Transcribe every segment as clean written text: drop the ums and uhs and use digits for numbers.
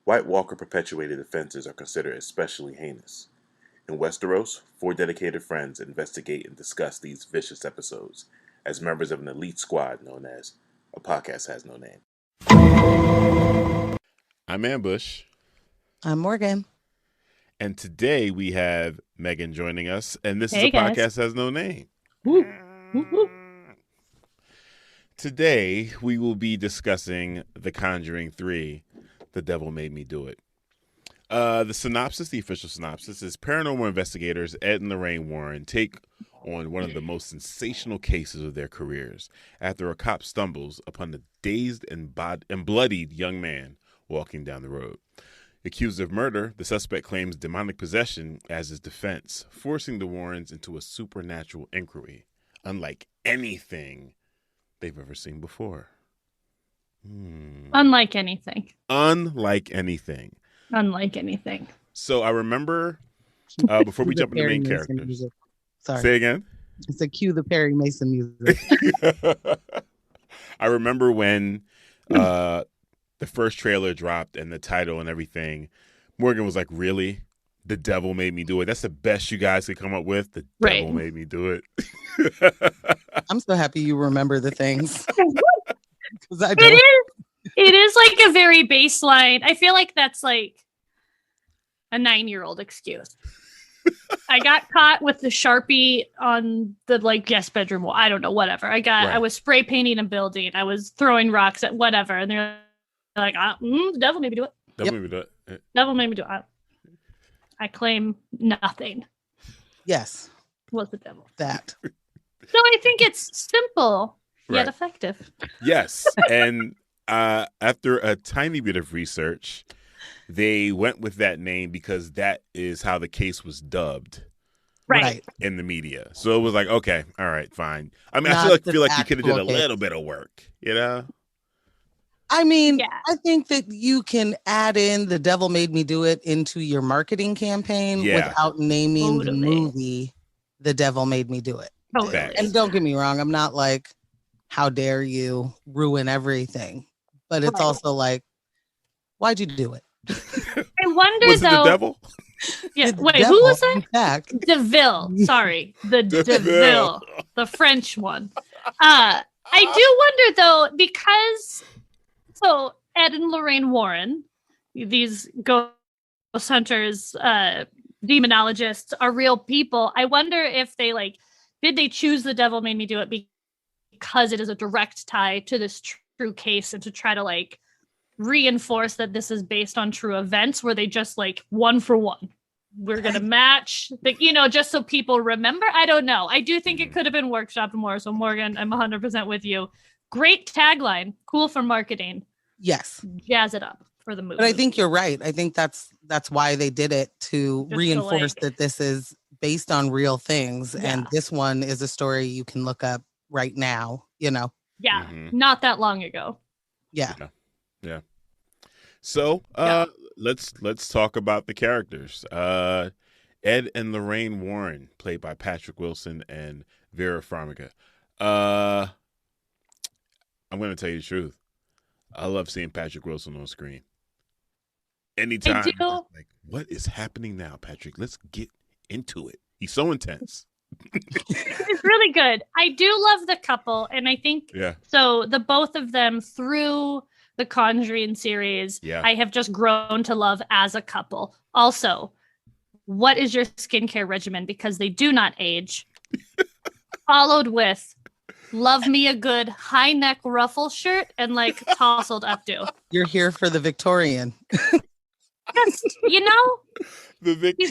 White Walker perpetuated offenses are considered especially heinous. In Westeros, 4 dedicated friends investigate and discuss these vicious episodes as members of an elite squad known as A Podcast Has No Name. I'm Ambush. I'm Morgan. And today we have Megan joining us, and this is Hey, A guys. Podcast Has No Name. Woo. Woo, woo. Today we will be discussing The Conjuring 3, The Devil Made Me Do It. The synopsis, the official synopsis, is paranormal investigators Ed and Lorraine Warren take on one of the most sensational cases of their careers after a cop stumbles upon a dazed and bloodied young man walking down the road. Accused of murder, the suspect claims demonic possession as his defense, forcing the Warrens into a supernatural inquiry, unlike anything they've ever seen before. Unlike anything. Unlike anything. Unlike anything. So I remember, before we jump into the main characters. Music. Sorry. Say again? It's a cue the Perry Mason music. I remember when the first trailer dropped and the title and everything, Morgan was like, really? The devil made me do it. That's the best you guys could come up with. The devil made me do it. I'm so happy you remember the things. 'Cause I It don't. is like a very baseline. I feel like that's like a 9-year-old excuse. I got caught with the Sharpie on the guest bedroom wall. I don't know, whatever. I was spray painting a building. I was throwing rocks at whatever. And they're like, the devil made me do it. Devil made me do it. Devil made me do it. I claim nothing. Yes. Was the devil. That. So I think it's simple yet Right. effective. Yes. And after a tiny bit of research, they went with that name because that is how the case was dubbed Right. in the media. So it was like, okay, all right, fine. I mean, I Not feel like the you could have did a actual case. little bit of work, you know? I mean, Yeah. I think that you can add in The Devil Made Me Do It into your marketing campaign Yeah. without naming the Totally. movie The Devil Made Me Do It. Totally. Facts. And don't get me wrong, I'm not like, how dare you ruin everything? But it's Right. also like, why'd you do it? I wonder Was it though. the devil? Yeah. The Wait, devil, who was that? in fact, Deville. Sorry, the Deville. Deville, the French one. I do wonder though, because so Ed and Lorraine Warren, these ghost hunters, demonologists, are real people. I wonder if they did they choose The Devil Made Me Do It because it is a direct tie to this true case, and to try to reinforce that this is based on true events, where they just one for one. We're going to match just so people remember. I don't know. I do think it could have been workshopped more. So Morgan, I'm 100% with you. Great tagline. Cool for marketing. yes. Jazz it up for the movie. But I think you're right. I think that's why they did it, to Just to, reinforce that this is based on real things. Yeah. And this one is a story you can look up right now, Yeah. Mhm. Not that long ago. Yeah. Yeah. So let's talk about the characters. Ed and Lorraine Warren, played by Patrick Wilson and Vera Farmiga. I'm going to tell you the truth. I love seeing Patrick Wilson on screen. Anytime, do. like, what is happening now, Patrick? Let's get into it. He's so intense. It's really good. I do love the couple. And I think so the both of them through the Conjuring series, I have just grown to love as a couple. Also, what is your skincare regimen? Because they do not age. Followed with, love me a good high neck ruffle shirt and tousled updo. You're here for the Victorian. Just, she's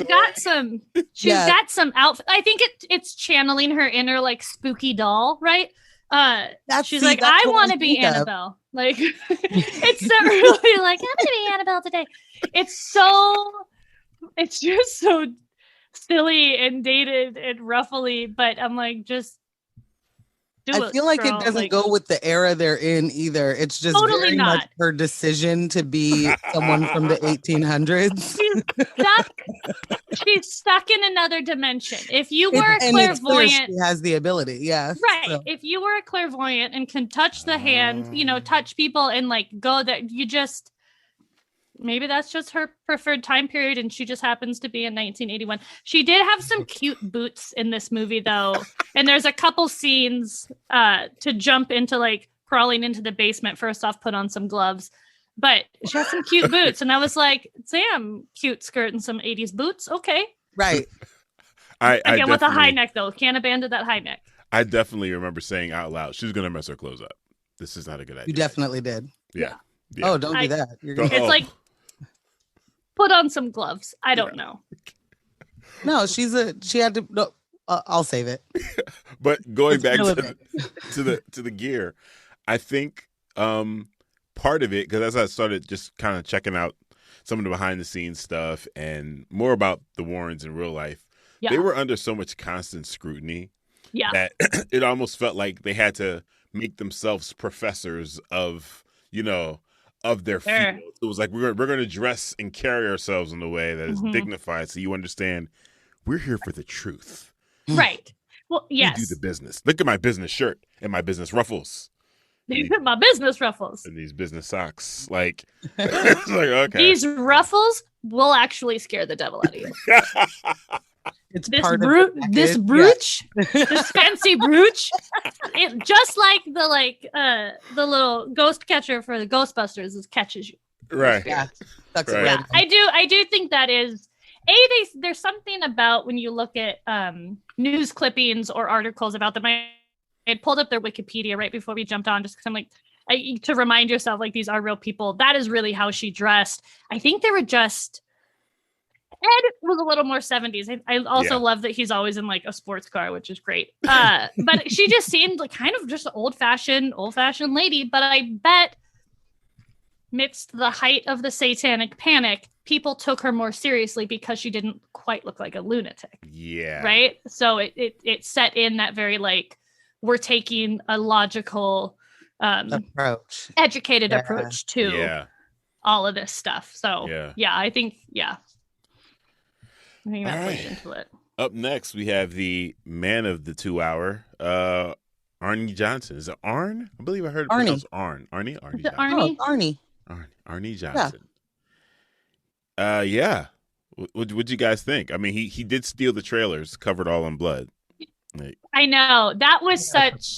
got some. She's got some outfit. I think it's channeling her inner spooky doll, right? She's like, I want to be Annabelle. It's not really I'm gonna be Annabelle today. It's just so silly and dated and ruffly, but I'm just I feel like it doesn't go with the era they're in either. It's just totally very not much her decision to be someone from the 1800s. She's stuck in another dimension. If you were a It's clear clairvoyant, she has the ability, yes. right? So, If you were a clairvoyant and can touch the hand, touch people and go there, you just maybe that's just her preferred time period, and she just happens to be in 1981. She did have some cute boots in this movie, though, and there's a couple scenes to jump into, like, crawling into the basement. First off, put on some gloves, but she has some cute boots, and I was like, "Damn, cute skirt and some 80s boots." Okay, Right. Again, with a high neck, though, can't abandon that high neck. I definitely remember saying out loud, "She's gonna mess her clothes up. This is not a good idea." You definitely did. Yeah. Oh, don't do that. It's like, put on some gloves. I don't know. No, she had to. No, I'll save it. But going back to the gear, I think part of it, because as I started just kind of checking out some of the behind the scenes stuff and more about the Warrens in real life, they were under so much constant scrutiny that it almost felt like they had to make themselves professors of, of their field. It was like, we're going to dress and carry ourselves in a way that is dignified, so you understand we're here for the truth. Right. Well, yes. We do the business. Look at my business shirt and my business ruffles. My business ruffles. And these business socks. Like, it's like, okay. These ruffles will actually scare the devil out of you. It's this part this brooch, this fancy brooch, it just like the little ghost catcher for the Ghostbusters catches you. Right. Yeah. That's right. right. I do think that is there's something about when you look at news clippings or articles about them. I had pulled up their Wikipedia right before we jumped on, just because I'm like, to remind yourself, like, these are real people. That is really how she dressed. I think they were just. Ed was a little more 70s. I also love that he's always in, like, a sports car, which is great. But she just seemed like kind of just an old-fashioned lady. But I bet amidst the height of the satanic panic, people took her more seriously because she didn't quite look like a lunatic. Yeah. Right? So it set in that very, like, we're taking a logical, educated approach to all of this stuff. So, I think that plays into it. Up next, we have the man of the 2 hour, Arnie Johnson. Is it Arn? I believe I heard it pronounced Arn. Arnie Johnson. Arnie Johnson. Yeah. What'd you guys think? I mean, he did steal the trailers, covered all in blood. Like, I know. That was such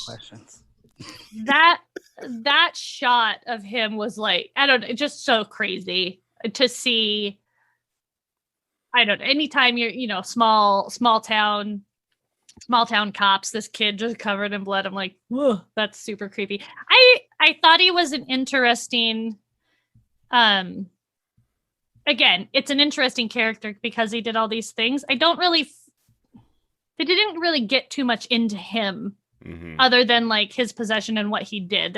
that shot of him was like, I don't know, just so crazy to see. I don't know. Anytime you're, small town cops, this kid just covered in blood. I'm like, whoa, that's super creepy. I thought he was an interesting, again, it's an interesting character because he did all these things. They didn't really get too much into him other than, like, his possession and what he did.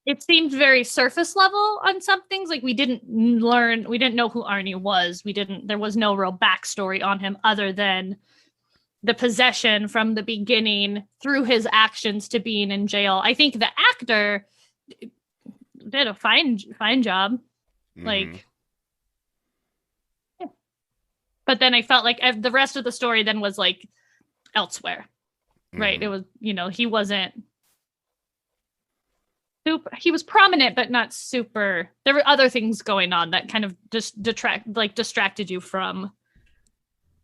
It seemed very surface level on some things. Like, we didn't know who Arnie was. There was no real backstory on him other than the possession from the beginning through his actions to being in jail. I think the actor did a fine job. Like, but then I felt like the rest of the story then was, like, elsewhere. Right. It was, he wasn't super, he was prominent, but not super. There were other things going on that kind of just distracted you from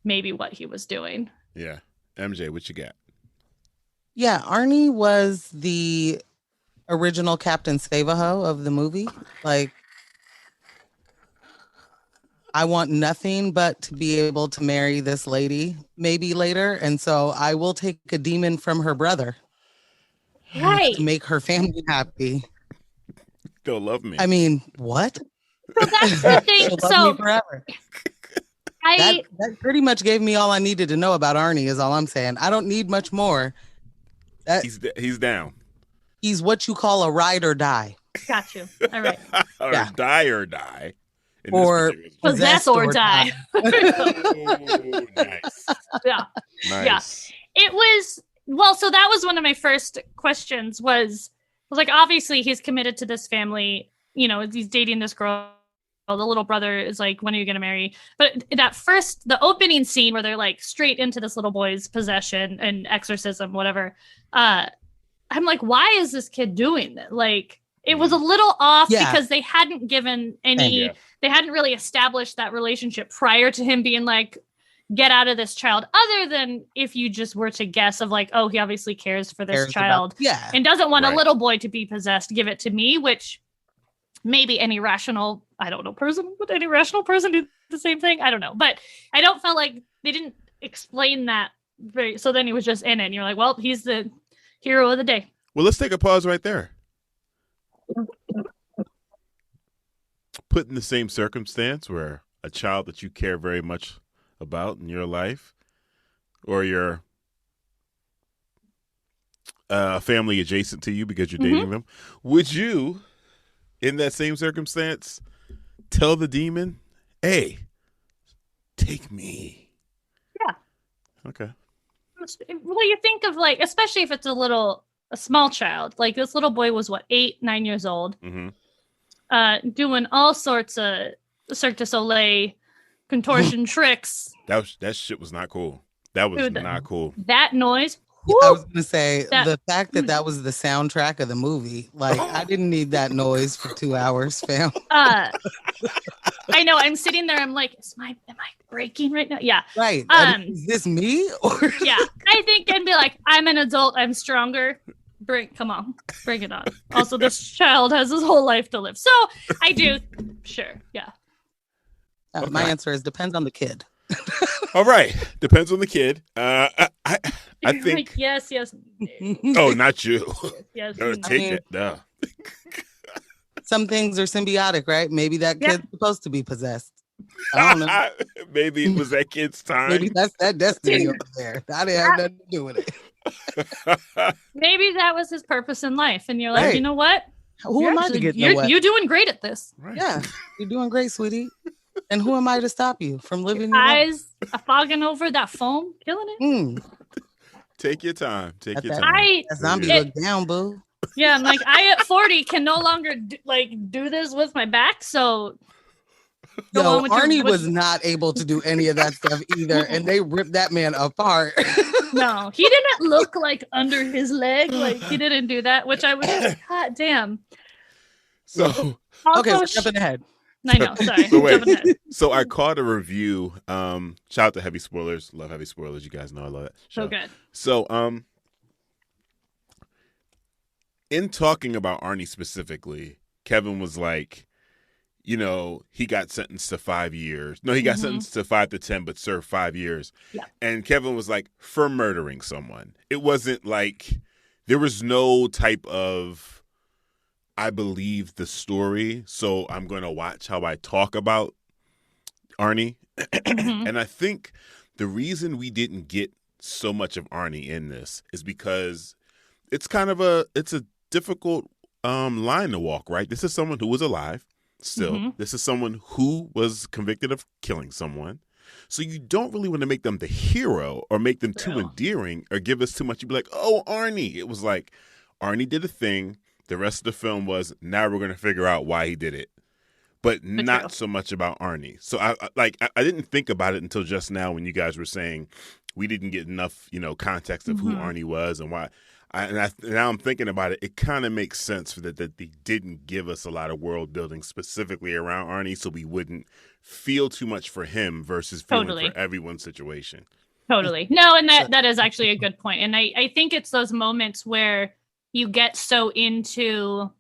maybe what he was doing. Yeah. MJ, what you got? Yeah, Arnie was the original Captain Save-A-Ho of the movie. Like, I want nothing but to be able to marry this lady maybe later. And so I will take a demon from her brother. Right. To make her family happy. They'll love me. I mean, what? So that's the thing. She'll love me forever. That pretty much gave me all I needed to know about Arnie, is all I'm saying. I don't need much more. He's down. He's what you call a ride or die. Got you. All right. Die or die. Or possess or die. Oh, nice. Yeah. Nice. Yeah. It was, well, so that was one of my first questions was like, obviously he's committed to this family, he's dating this girl. The little brother is like, when are you going to marry? But the opening scene where they're like straight into this little boy's possession and exorcism, whatever. I'm like, why is this kid doing that? Like, it was a little off Yeah. because they hadn't given any, Yeah. they hadn't really established that relationship prior to him being like, get out of this child, other than if you just were to guess of like, oh, he obviously cares for this Cares child yeah. and doesn't want Right. a little boy to be possessed, give it to me, which maybe any rational, I don't know, person, would any rational person do the same thing? I don't know. But I don't feel like they didn't explain that very, so then he was just in it and you're like, well, he's the hero of the day. Well, let's take a pause right there. Put in the same circumstance where a child that you care very much about in your life, or your family adjacent to you because you're dating them, would you, in that same circumstance, tell the demon, hey, take me? Yeah. Okay. Well, you think of like, especially if it's a small child, like this little boy was what, 8, 9 years old, doing all sorts of Cirque du Soleil contortion tricks. That shit was not cool. That was Dude, not cool. That noise. I was gonna say That- the fact that was the soundtrack of the movie. Like I didn't need that noise for 2 hours, fam. I know. I'm sitting there. I'm like, am I breaking right now? Yeah. Right. Is this me or? Yeah. I think and be like, I'm an adult. I'm stronger. Come on, bring it on. Also, this child has his whole life to live. So I do. Sure. Yeah. My answer is depends on the kid. All right. Depends on the kid. I You're think. like, yes. Oh, not you. Yes. No, no. take it. No. Some things are symbiotic, right? Maybe that kid's supposed to be possessed. I don't know. Maybe it was that kid's time. Maybe that's that destiny over there. I didn't have nothing to do with it. Maybe that was his purpose in life, and you're like, Right. you know what? Who am I to get no what? You're doing great at this. Right. Yeah, you're doing great, sweetie. And who am I to stop you from living your life? Eyes are fogging over that foam, killing it. Mm, Take your time. Take your that- time. that zombie Yeah. look down, boo. Yeah, I'm like, I at 40 can no longer do this with my back. So go No, on with your- Arnie with- was not able to do any of that stuff either, and they ripped that man apart. no, he didn't look like under his leg. Like he didn't do that, which I was like, God damn. So Also, Okay, so jumping ahead. I know, sorry. So wait. Jumping ahead. So I caught a review. Shout out to Heavy Spoilers. Love Heavy Spoilers. You guys know I love that show. So good. So in talking about Arnie specifically, Kevin was like, you know, he got sentenced to 5 years. No, he got sentenced to 5 to 10, but served 5 years. Yeah. And Kevin was like, for murdering someone. It wasn't like there was no type of, I believe the story, so I'm going to watch how I talk about Arnie. And I think the reason we didn't get so much of Arnie in this is because it's kind of a difficult line to walk, right? This is someone who was alive still. This is someone who was convicted of killing someone. So you don't really want to make them the hero or make them too endearing or give us too much. You'd be like, oh, Arnie. It was like Arnie did a thing. The rest of the film was, now we're going to figure out why he did it. But not so much about Arnie. So I didn't think about it until just now when you guys were saying we didn't get enough, context of who Arnie was and why. Now I'm thinking about it. It kind of makes sense that they didn't give us a lot of world building specifically around Arnie, so we wouldn't feel too much for him versus feeling for everyone's situation. Totally. No, and that is actually a good point. And I think it's those moments where you get so into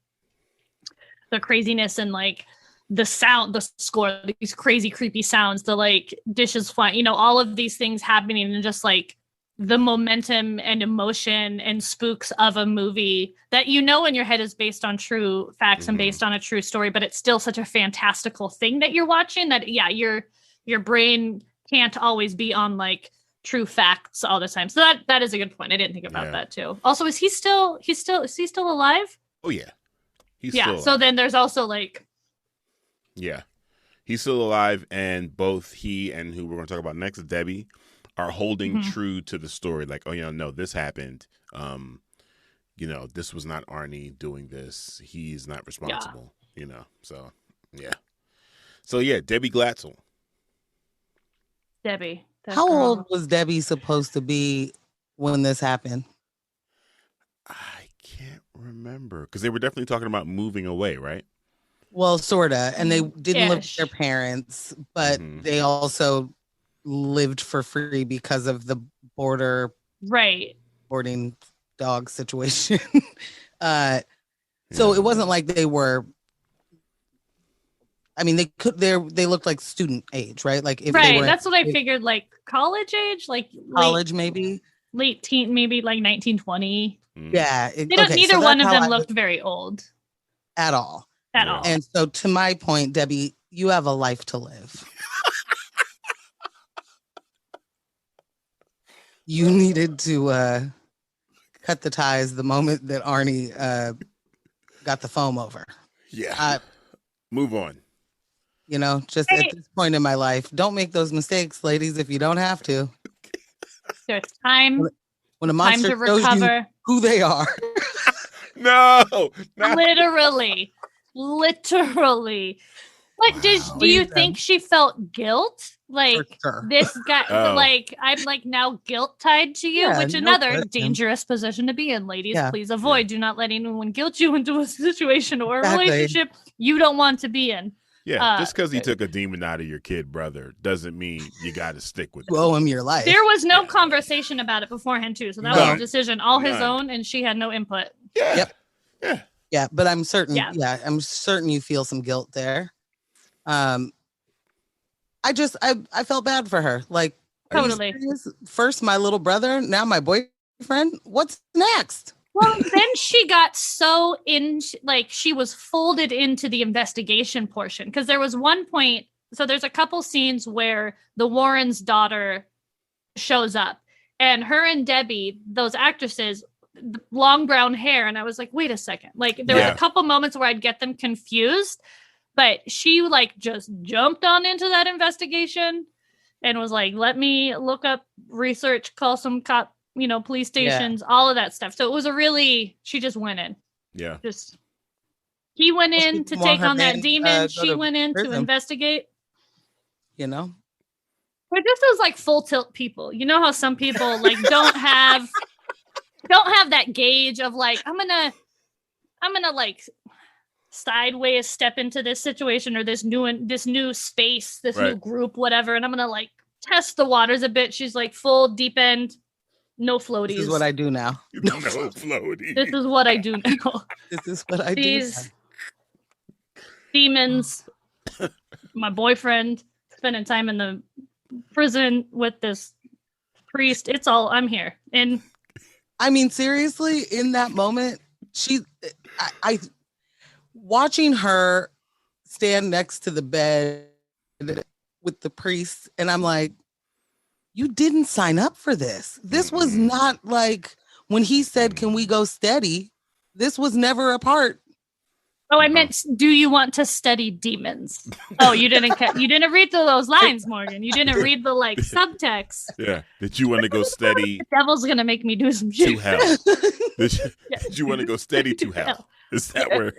the craziness and like the sound, the score, these crazy, creepy sounds, the like dishes flying, all of these things happening and just like the momentum and emotion and spooks of a movie that in your head is based on true facts and based on a true story, but it's still such a fantastical thing that you're watching that your brain can't always be on like true facts all the time. So that is a good point. I didn't think about that too. Also, is he still alive? Oh yeah. He's still alive. So then there's also like he's still alive, and both he and who we're going to talk about next, Debbie, are holding true to the story. Like, oh, no, this happened. This was not Arnie doing this. He's not responsible, So, yeah. So, yeah, Debbie Glatzel. Debbie. How old was Debbie supposed to be when this happened? I can't remember. remember because they were definitely talking about moving away, right? Well, sorta, and they didn't live with Ish. their parents, but they also lived for free because of the Right. boarding dog situation. So it wasn't like they were. I mean, they looked like student age, right? Like if they Right. were That's what I figured. Like college age, like college, maybe. late teen, maybe like 1920. Yeah. Neither one of them looked very old at all. At all. And so, to my point, Debbie, you have a life to live. You needed to cut the ties the moment that Arnie got the foam over. Yeah. Move on. You know, just at this point in my life, don't make those mistakes, ladies, if you don't have to. There's time. When a monster time to recover. You who they are. No. Literally. But do you think she felt guilt? Like this guy, like I'm like now guilt tied to you, which another dangerous position to be in, ladies. Please avoid. Do not let anyone guilt you into a situation or a relationship you don't want to be in. Yeah, just because he took a demon out of your kid brother doesn't mean you got to stick with it. You owe him your life. There was no conversation about it beforehand too, so that was a decision all his own, and she had no input. Yeah. Yeah, but I'm certain. Yeah, I'm certain you feel some guilt there. I felt bad for her. Like, totally. First my little brother, now my boyfriend. What's next? Well, then she got so she was folded into the investigation portion because there was one point. So there's a couple scenes where the Warrens' daughter shows up, and her and Debbie, those actresses, long brown hair, and I was like, wait a second. Like there was a couple moments where I'd get them confused, but she like just jumped on into that investigation and was like, let me look up research, call some police stations, all of that stuff. So it was she just went in. Yeah. He went in to take on that demon. She went in to investigate. You know? But this was like full tilt people. You know how some people like don't have that gauge of like, I'm gonna like sideways step into this situation or this new space, this new group, whatever, and I'm gonna like test the waters a bit. She's like full deep end. No floaties. This is what I do now. No floaties. This is what I do now. This is what I do. These demons, my boyfriend, spending time in the prison with this priest. It's all, I'm here. And I mean, seriously, in that moment, I watching her stand next to the bed with the priest, and I'm like, you didn't sign up for this. This was not like when he said, can we go steady? This was never a part. Oh, I meant, do you want to study demons? Oh, you didn't read through those lines, Morgan. You didn't read the like subtext. Yeah. Did you want to go steady? The devil's going to make me do some shit. To hell. Did you want to go steady to hell? Is that where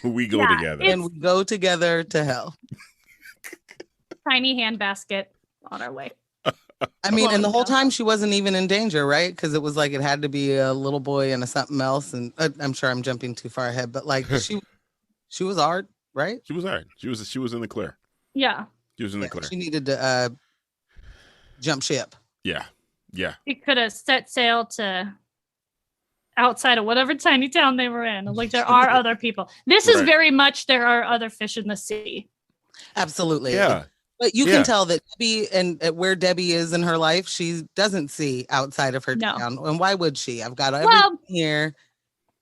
we go together? And we go together to hell. Tiny handbasket on our way. I mean, and the whole time she wasn't even in danger, right? Because it was like it had to be a little boy and a something else. And I'm sure I'm jumping too far ahead, but like she was hard, right? She was hard. She was in the clear. Yeah. She was in the clear. She needed to jump ship. Yeah. Yeah. She could have set sail to outside of whatever tiny town they were in. Like there are other people. This is very much there are other fish in the sea. Absolutely. Yeah. But you can tell that Debbie and where Debbie is in her life, she doesn't see outside of her town. And why would she? I've got everything here.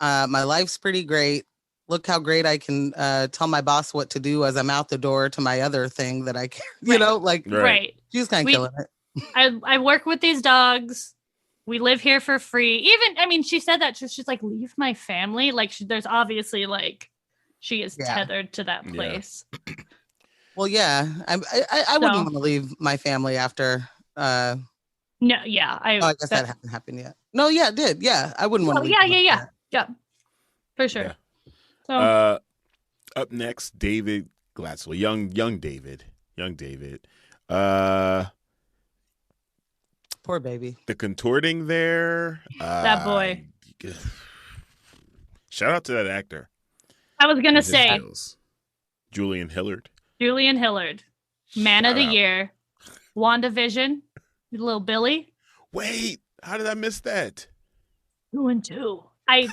My life's pretty great. Look how great I can tell my boss what to do as I'm out the door to my other thing that I can, she's kind of killing it. I work with these dogs. We live here for free. Even, I mean, she said that she's like, leave my family. Like there's obviously like, she is tethered to that place. Yeah. Well, yeah, I wouldn't want to leave my family after. No, yeah, I guess that hasn't happened yet. No, yeah, it did. Yeah, I wouldn't want to. Yeah, for sure. Yeah. So, up next, David Glatzel, young David. Poor baby. The contorting there. That boy. Shout out to that actor. I was gonna and his say skills. Julian Hillard. Julian Hillard, Man of Shout the out. Year, WandaVision, little Billy. Wait, how did I miss that? 2 and 2. I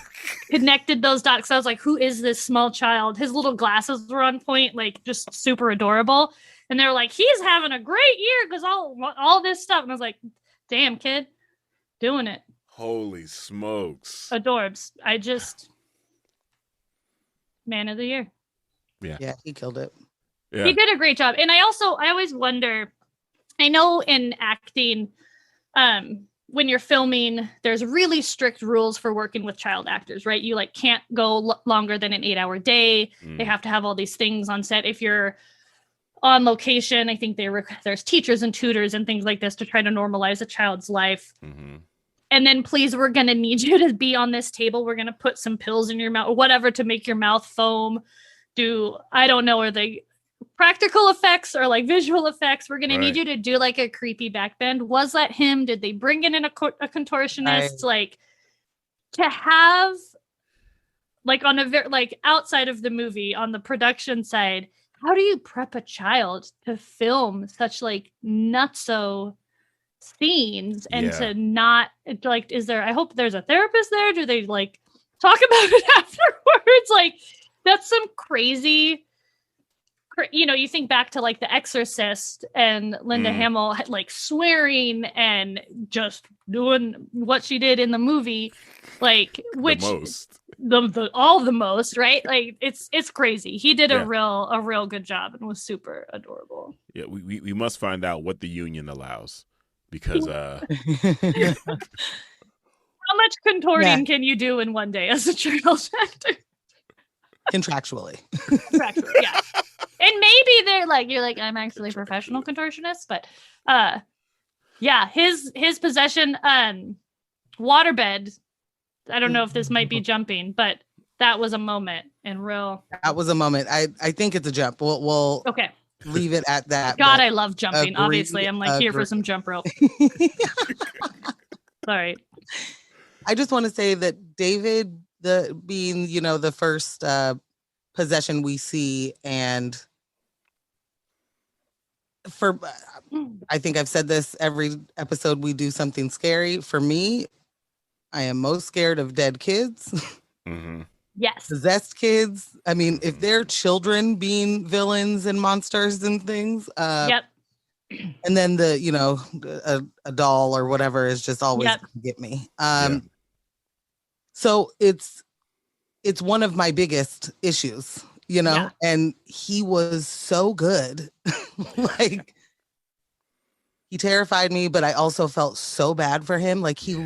connected those dots. I was like, who is this small child? His little glasses were on point, like just super adorable. And they're like, he's having a great year because all this stuff. And I was like, damn, kid, doing it. Holy smokes. Adorbs. Man of the Year. Yeah, he killed it. Yeah. He did a great job. And I always wonder, I know in acting, when you're filming, there's really strict rules for working with child actors, right? You can't go longer than an 8-hour day. They have to have all these things on set. If you're on location, I think there's teachers and tutors and things like this to try to normalize a child's life. Mm-hmm. And then please, we're going to need you to be on this table. We're going to put some pills in your mouth or whatever to make your mouth foam. I don't know, are they practical effects or visual effects? We're going to need you to do a creepy backbend. Was that him? Did they bring in a contortionist? To have on a very outside of the movie on the production side, how do you prep a child to film such nutso scenes and to not is there, I hope there's a therapist there? Do they talk about it afterwards? That's some crazy, you think back to The Exorcist and Linda Hamill swearing and just doing what she did in the movie, which the most, right? It's crazy. He did a real good job and was super adorable. Yeah, we must find out what the union allows because how much contorting can you do in one day as a child actor? Contractually. Yeah. And maybe they're you're I'm actually a professional contortionist, but his possession waterbed, I don't know if this might be jumping, but that was a moment and real. That was a moment. I think it's a jump. We'll okay. Leave it at that. God, I love jumping. Obviously, I'm here for some jump rope. Sorry. I just want to say that David, being the first possession we see, and I think I've said this every episode we do something scary. For me, I am most scared of dead kids. Mm-hmm. Yes. Possessed kids. I mean, if they're children being villains and monsters and things. Yep. And then a doll or whatever is just always gonna get me. So it's one of my biggest issues, and he was so good. He terrified me, but I also felt so bad for him. He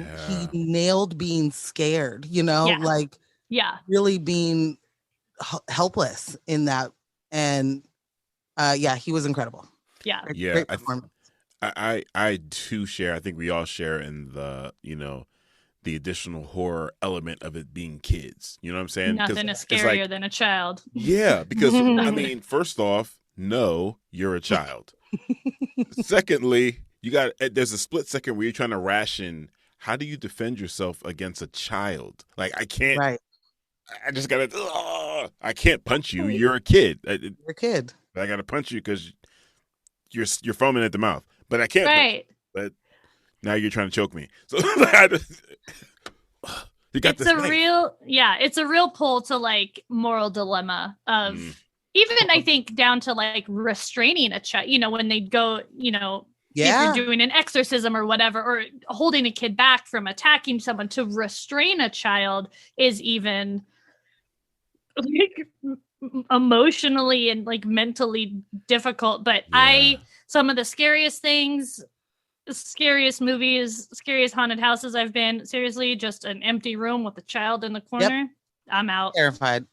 nailed being scared, really being helpless in that. And he was incredible. Yeah. Yeah. I too share. I think we all share in the, the additional horror element of it being kids. You know what I'm saying? Nothing is scarier than a child. Yeah. Because I mean, first off, no, you're a child. Secondly, there's a split second where you're trying to ration. How do you defend yourself against a child? I can't. Right. I just gotta. I can't punch you. You're a kid. You're a kid. I gotta punch you because you're foaming at the mouth. But I can't. Right. But now you're trying to choke me. So you got it's it's a real pull to moral dilemma of even I think down to restraining a child. When they go, if you're doing an exorcism or whatever, or holding a kid back from attacking someone, to restrain a child is even emotionally and mentally difficult. But some of the scariest things, scariest movies, scariest haunted houses I've been, seriously, just an empty room with a child in the corner. Yep. I'm out. Terrified.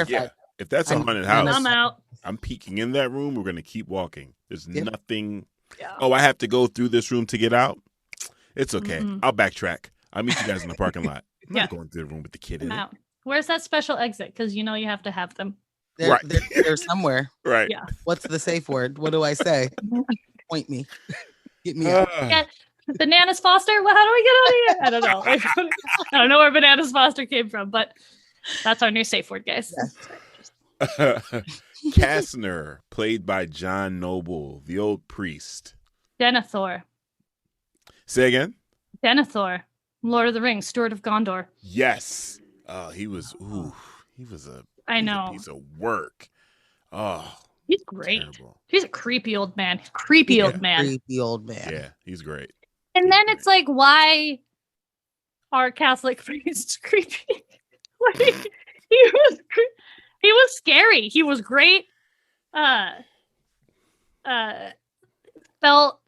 Yeah. If that's a haunted house, I'm out. I'm peeking in that room. We're going to keep walking. There's nothing. Yeah. Oh, I have to go through this room to get out? It's okay. Mm-hmm. I'll backtrack. I'll meet you guys in the parking lot. I'm not going through the room with the kid in it. Where's that special exit? Because you have to have them. They're somewhere. Right. Yeah. What's the safe word? What do I say? Point me. Get me out. Bananas Foster? Well, how do we get out of here? I don't know. I don't know where Bananas Foster came from, but That's our new safe word, guys. Yes. Kastner, played by John Noble, the old priest. Denethor. Say again? Denethor. Lord of the Rings, Steward of Gondor. Yes. He was a piece of work. Oh, he's great. Terrible. He's a creepy old man. Creepy old man. Yeah, he's great. And then it's like, why are Catholic priests creepy? Like, he was scary. He was great. Felt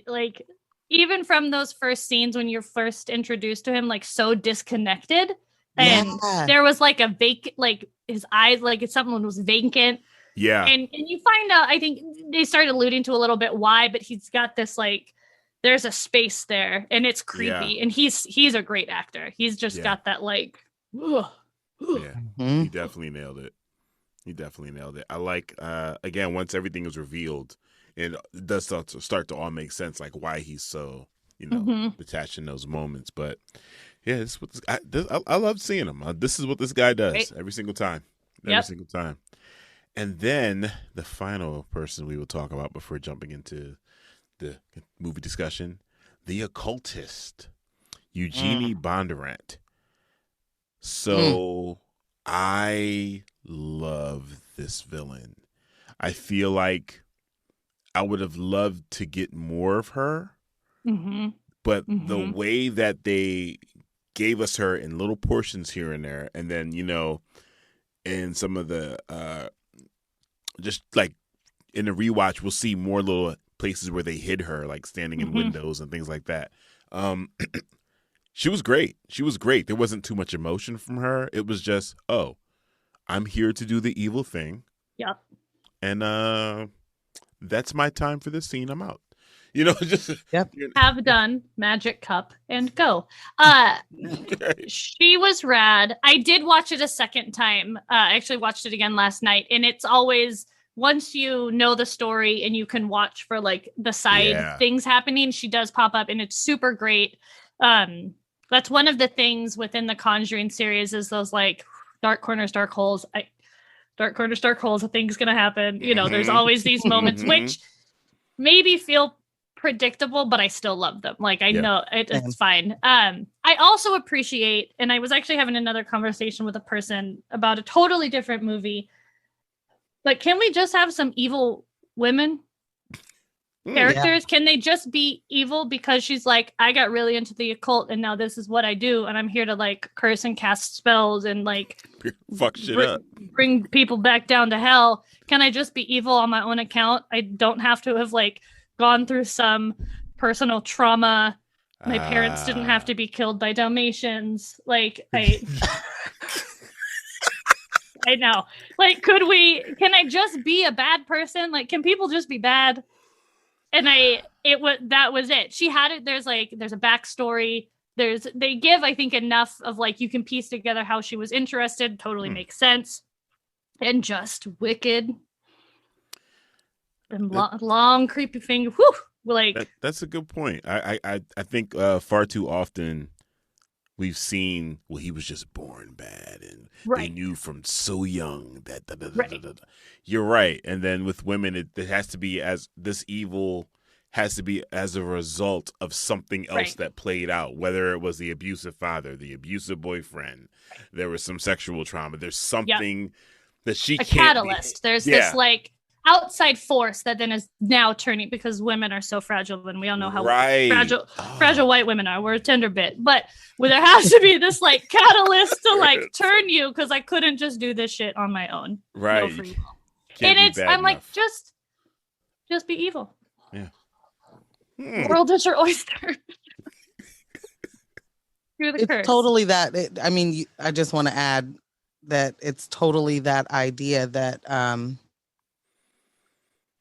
like, even from those first scenes when you're first introduced to him, like so disconnected. And there was like a vacant, like his eyes, like someone was vacant. Yeah. And you find out, I think they started alluding to a little bit why, but he's got this like, there's a space there and it's creepy. And he's a great actor. He's just got that like, ugh. Yeah, he definitely nailed it. I like, again, once everything is revealed, it does start to all make sense, like why he's so, detached in those moments. But yeah, this is what I love seeing him. This is what this guy does every single time. Every single time. And then the final person we will talk about before jumping into the movie discussion, the Occultist, Eugenie Bondurant. So I love this villain. I feel like I would have loved to get more of her, but the way that they gave us her in little portions here and there, and then, in some of the, just like in the rewatch, we'll see more little places where they hid her, like standing in windows and things like that. She was great. There wasn't too much emotion from her. It was just, oh, I'm here to do the evil thing. Yep. And that's my time for this scene. I'm out. Just have done, magic cup, and go. She was rad. I did watch it a second time. I actually watched it again last night, and it's always, once you know the story and you can watch for like the side things happening, she does pop up, and it's super great. That's one of the things within the Conjuring series is those like dark corners, dark holes. Dark corners, dark holes. A thing's gonna happen. There's always these moments which maybe feel predictable, but I still love them. Like I know it's fine. I also appreciate, and I was actually having another conversation with a person about a totally different movie. Like, can we just have some evil women characters? Yeah. Can they just be evil because she's like, I got really into the occult and now this is what I do, and I'm here to like curse and cast spells and like fuck shit up, bring people back down to hell. Can I just be evil on my own account? I don't have to have like gone through some personal trauma. My parents didn't have to be killed by Dalmatians. Like I know. Like, can I just be a bad person? Like, can people just be bad? And that was it. She had it. There's a backstory. They give, I think, enough of like, you can piece together how she was interested. Totally makes sense. And just wicked. And long creepy finger. Whew, like that's a good point. I think far too often we've seen, well, he was just born bad and they knew from so young that You're right. And then with women, it has to be as this evil has to be as a result of something else that played out, whether it was the abusive father, the abusive boyfriend, there was some sexual trauma. There's something that she can't catalyst. There's this like outside force that then is now turning, because women are so fragile, and we all know how fragile white women are. We're a tender bit, but there has to be this like catalyst to like turn you, because I couldn't just do this shit on my own. Right. No free will. And I'm like, just be evil. Yeah. The world is your oyster. It's curse. Totally that. I just want to add that it's totally that idea that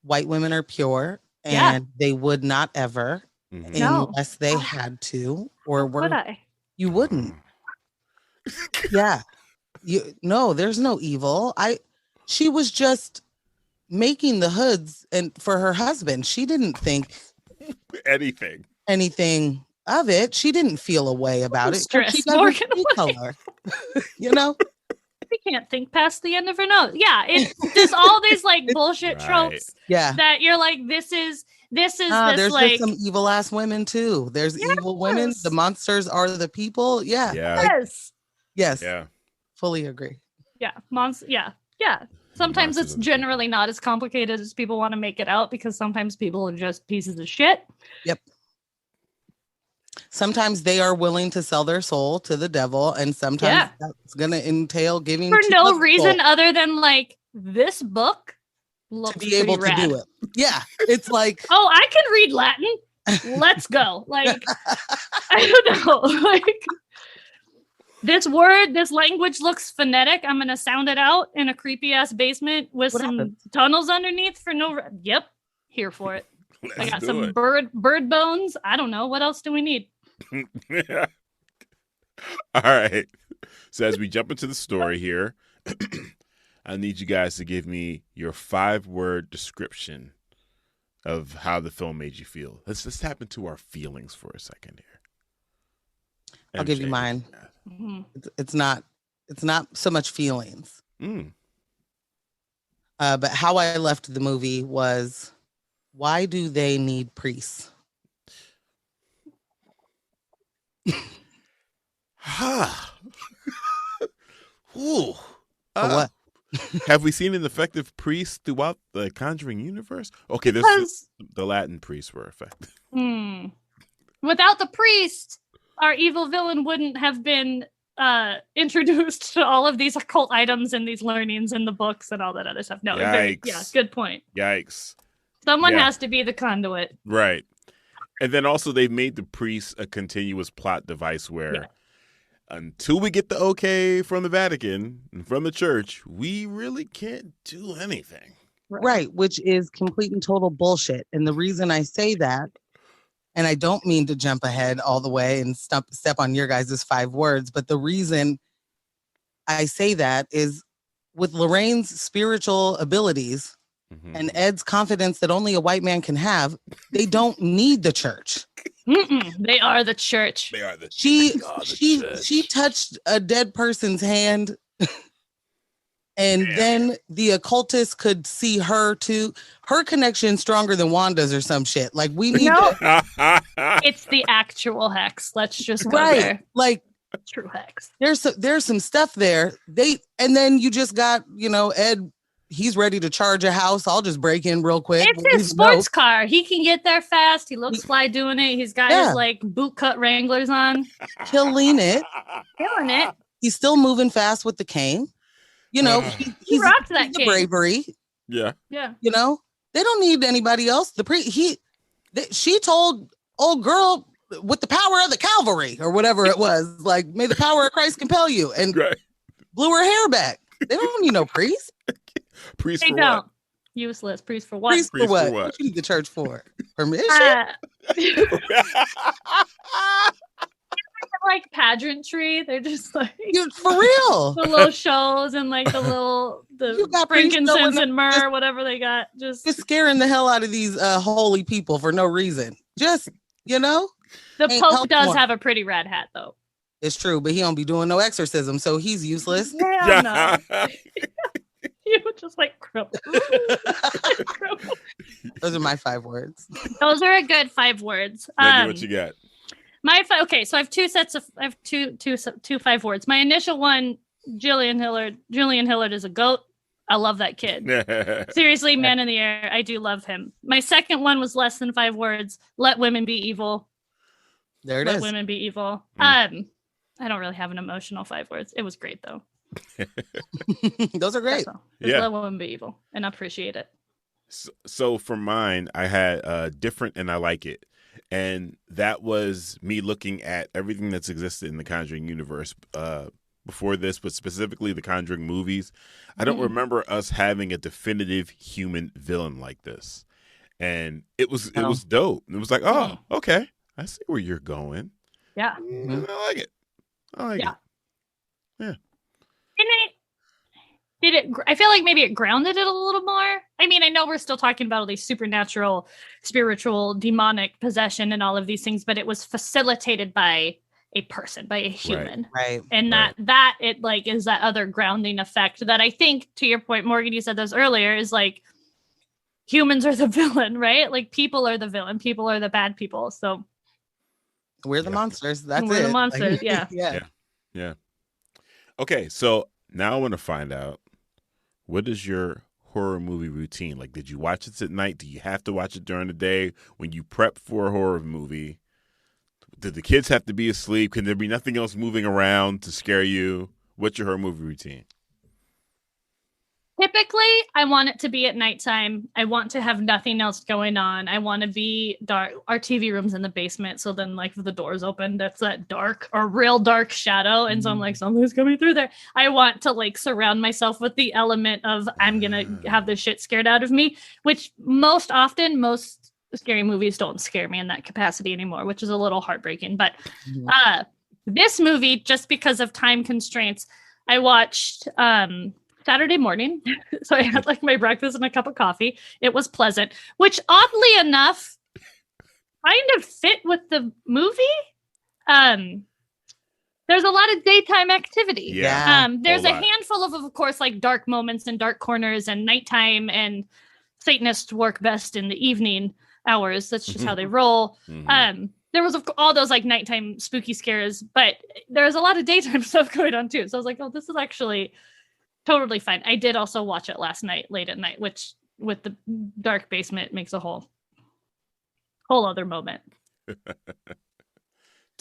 white women are pure and they would not ever, unless they had to, or were. You wouldn't. Yeah. There's no evil. She was just making the hoods and for her husband. She didn't think anything of it. She didn't feel a way about it. She doesn't see color. You know? We can't think past the end of her nose. Yeah, it's just all these like bullshit Right. tropes Yeah. that you're like, this is this There's like just some evil ass women too. There's evil women. Yes. The monsters are the people. Yeah. Yeah. Like, yes. yes. Yeah. Fully agree. Yeah. Yeah. Sometimes Monsters it's are the generally not as complicated as people want to make it out because sometimes people are just pieces of shit. Yep. Sometimes they are willing to sell their soul to the devil, and sometimes that's going to entail giving For to no other reason soul other than like this book looks to be able pretty to rad. do it. Yeah. It's like, Oh, I can read Latin. Let's go. Like, I don't know. Like, this language looks phonetic. I'm gonna sound it out in a creepy ass basement with What some happened? tunnels underneath for no. Yep, here for it. I Let's got do some it. bird bones. I don't know what else do we need. All right. So as we jump into the story here, I need you guys to give me your 5-word description of how the film made you feel. Let's tap into our feelings for a second here. I'll give you MJ. mine. Mhm. It's not so much feelings. Mm. But how I left the movie was, why do they need priests? Ha. Ooh. For what? Have we seen an effective priest throughout the Conjuring universe? Okay, this Because the Latin priests were effective. without the priest, our evil villain wouldn't have been introduced to all of these occult items and these learnings in the books and all that other stuff. No, Yikes. good point. Yikes. Someone Yeah. has to be the conduit. Right. And then also they've made the priest a continuous plot device where until we get the okay from the Vatican and from the church, we really can't do anything. Right, which is complete and total bullshit. And the reason I say that, and I don't mean to jump ahead all the way and step on your guys' 5 words, but the reason I say that is with Lorraine's spiritual abilities Mhm. and Ed's confidence that only a white man can have, they don't need the church. They are the church. They are the She church. she touched a dead person's hand, and then the occultist could see her too. Her connection stronger than Wanda's or some shit. Like, we need No. to, It's the actual hex. Let's just go right. there. Like, True hex. there's some stuff there. And then you just got, Ed, he's ready to charge a house. I'll just break in real quick. It's his sports car. He can get there fast. He looks fly doing it. He's got his like boot cut Wranglers on. He'll lean it. Killing it. He's still moving fast with the cane. He rocked that the cane. bravery. Yeah. Yeah. They don't need anybody else. She told old girl with the power of the Calvary or whatever it was, like, may the power of Christ compel you, and blew her hair back. They don't need no priest. Priest They for don't. what? Useless. Priest for what? Priest for what? What you need the church for? Permission? Like pageantry. They're just like For real. the little shows and like You got frankincense priests and myrrh, whatever they got. Just scaring the hell out of these holy people for no reason. Just, the ain't Pope help does one. have a pretty rad hat though. It's true, but he don't be doing no exorcism, so he's useless. Yeah, no. You would just like crumble. Those are my 5 words. Those are a good 5 words. Megan, what you got? Okay, so I have two 5 words. My initial one, Julian Hillard is a goat. I love that kid. Seriously, man in the air. I do love him. My second one was less than 5 words. Let women be evil. There it Let is. women be evil. I don't really have an emotional 5 words. It was great though. Those are great. Just Yeah. let women be evil and appreciate it. So for mine, I had different and I like it. And that was me looking at everything that's existed in the Conjuring universe before this, but specifically the Conjuring movies. I don't remember us having a definitive human villain like this. And it was dope. It was like, oh, okay. I see where you're going. Yeah. I like it. I like it. Yeah. I feel like maybe it grounded it a little more. I mean, I know we're still talking about all these supernatural, spiritual, demonic possession and all of these things, but it was facilitated by a person, by a human. Right. And that it like is that other grounding effect that I think, to your point, Morgan, you said this earlier, is like humans are the villain, right? Like people are the villain, people are the bad people. So we're the monsters. That's we're it. the monsters. Like, yeah. Yeah. Okay, so now I want to find out, what is your horror movie routine? Like, did you watch it at night? Do you have to watch it during the day when you prep for a horror movie? Did the kids have to be asleep? Can there be nothing else moving around to scare you? What's your horror movie routine? Typically, I want it to be at nighttime. I want to have nothing else going on. I want to be dark. Our TV room's in the basement, so then like if the door's open, that's that dark or real dark shadow. And so I'm like, something's coming through there. I want to like surround myself with the element of I'm gonna have the shit scared out of me, which most scary movies don't scare me in that capacity anymore, which is a little heartbreaking. But this movie, just because of time constraints, I watched Saturday morning. So I had like my breakfast and a cup of coffee. It was pleasant, which oddly enough kind of fit with the movie. There's a lot of daytime activity. Yeah. There's a handful of course, like dark moments and dark corners and nighttime, and Satanists work best in the evening hours. That's just how they roll. There was all those like nighttime spooky scares, but there's a lot of daytime stuff going on too. So I was like, oh, this is actually totally fine. I did also watch it last night, late at night, which with the dark basement makes a whole other moment.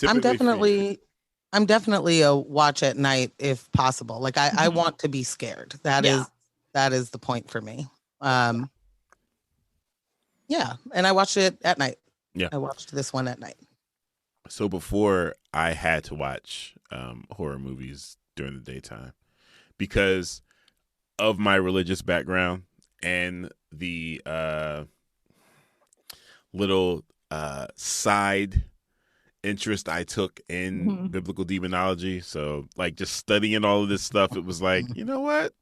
I'm definitely a watch at night if possible. Like I want to be scared. That is the point for me. And I watched it at night. Yeah. I watched this one at night. So before, I had to watch horror movies during the daytime because of my religious background and the little side interest I took in biblical demonology. So like just studying all of this stuff, it was like, you know what?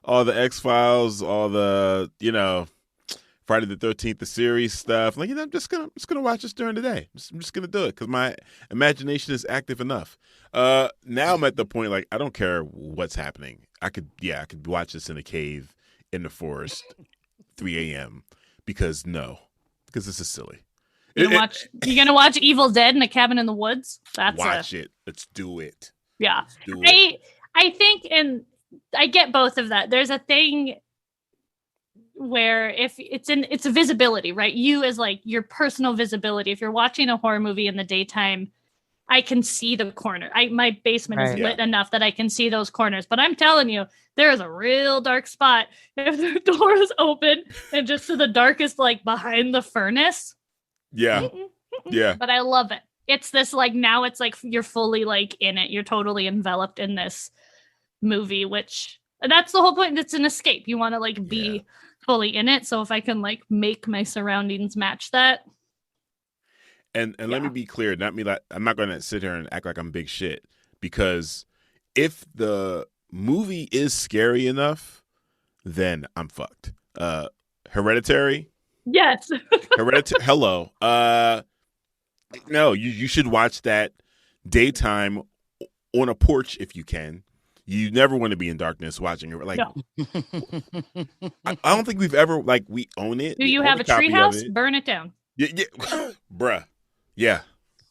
All the X-Files, all the, Friday the 13th, the series stuff. Like, I'm just gonna watch this during the day. I'm just gonna do it because my imagination is active enough. Now I'm at the point like I don't care what's happening. I could watch this in a cave in the forest, 3 a.m. because this is silly. You gonna watch Evil Dead in a Cabin in the Woods? Watch it. Let's do it. Yeah, do it. I think, and I get both of that. There's a thing where if it's a visibility, right? You as like your personal visibility. If you're watching a horror movie in the daytime, I can see the corner. My basement is lit enough that I can see those corners. But I'm telling you, there is a real dark spot if the door is open and just to the darkest, like behind the furnace. Yeah. Yeah. But I love it. It's this like, now it's like you're fully like in it. You're totally enveloped in this movie, which that's the whole point. It's an escape. You want to like be fully in it. So if I can like make my surroundings match that. And let me be clear, I'm not going to sit here and act like I'm big shit, because if the movie is scary enough, then I'm fucked. Hereditary? Yes. Hereditary. Hello. No, you should watch that daytime on a porch if you can. You never want to be in darkness watching it. Like, no. I don't think we've ever, like, we own it. Do you have a treehouse? Burn it down. Yeah. Bruh. Yeah.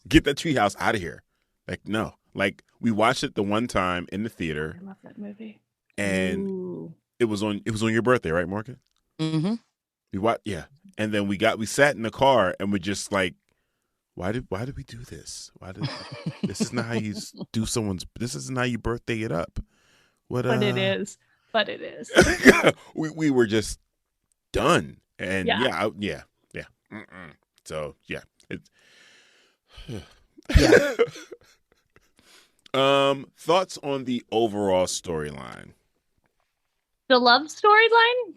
Get that treehouse out of here. Like, no. Like, we watched it the one time in the theater. I love that movie. And it was on your birthday, right, Morgan? Mm-hmm. And then we sat in the car and we just like, why did we do this? This is not how you do this isn't how you birthday it up. But it is. we were just done. And yeah. Mm-mm. So yeah. Thoughts on the overall storyline? The love storyline?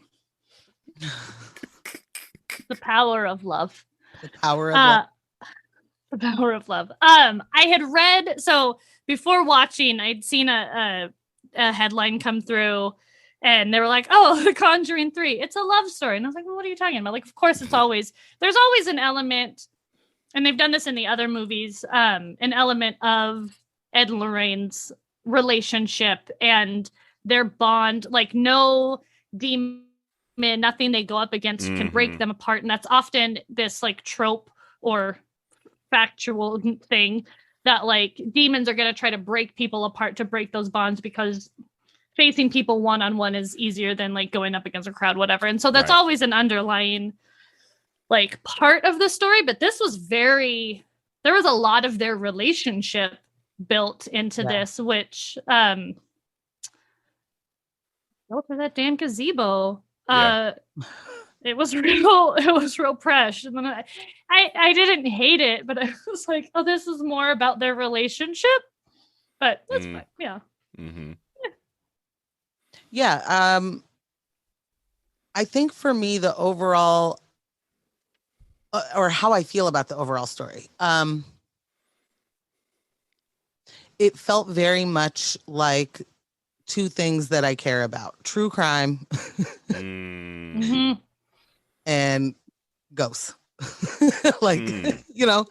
The power of love. The power of love. The power of love. I had read, so before watching, I'd seen a headline come through, and they were like, "Oh, The Conjuring 3, it's a love story." And I was like, "Well, what are you talking about?" Like, of course, there's always an element and they've done this in the other movies, an element of Ed and Lorraine's relationship and their bond. Like no demon, nothing they go up against can break them apart. And that's often this like trope or factual thing that like demons are going to try to break people apart to break those bonds, because facing people one-on-one is easier than like going up against a crowd, whatever. And so that's always an underlying like part of the story. But this was there was a lot of their relationship built into this, which go for that damn gazebo. It was real fresh. And then I didn't hate it, but I was like, oh, this is more about their relationship. But that's fine. Yeah. Mm-hmm. Yeah. I think for me, the overall, or how I feel about the overall story, it felt very much like two things that I care about: true crime and ghosts. Like, you know,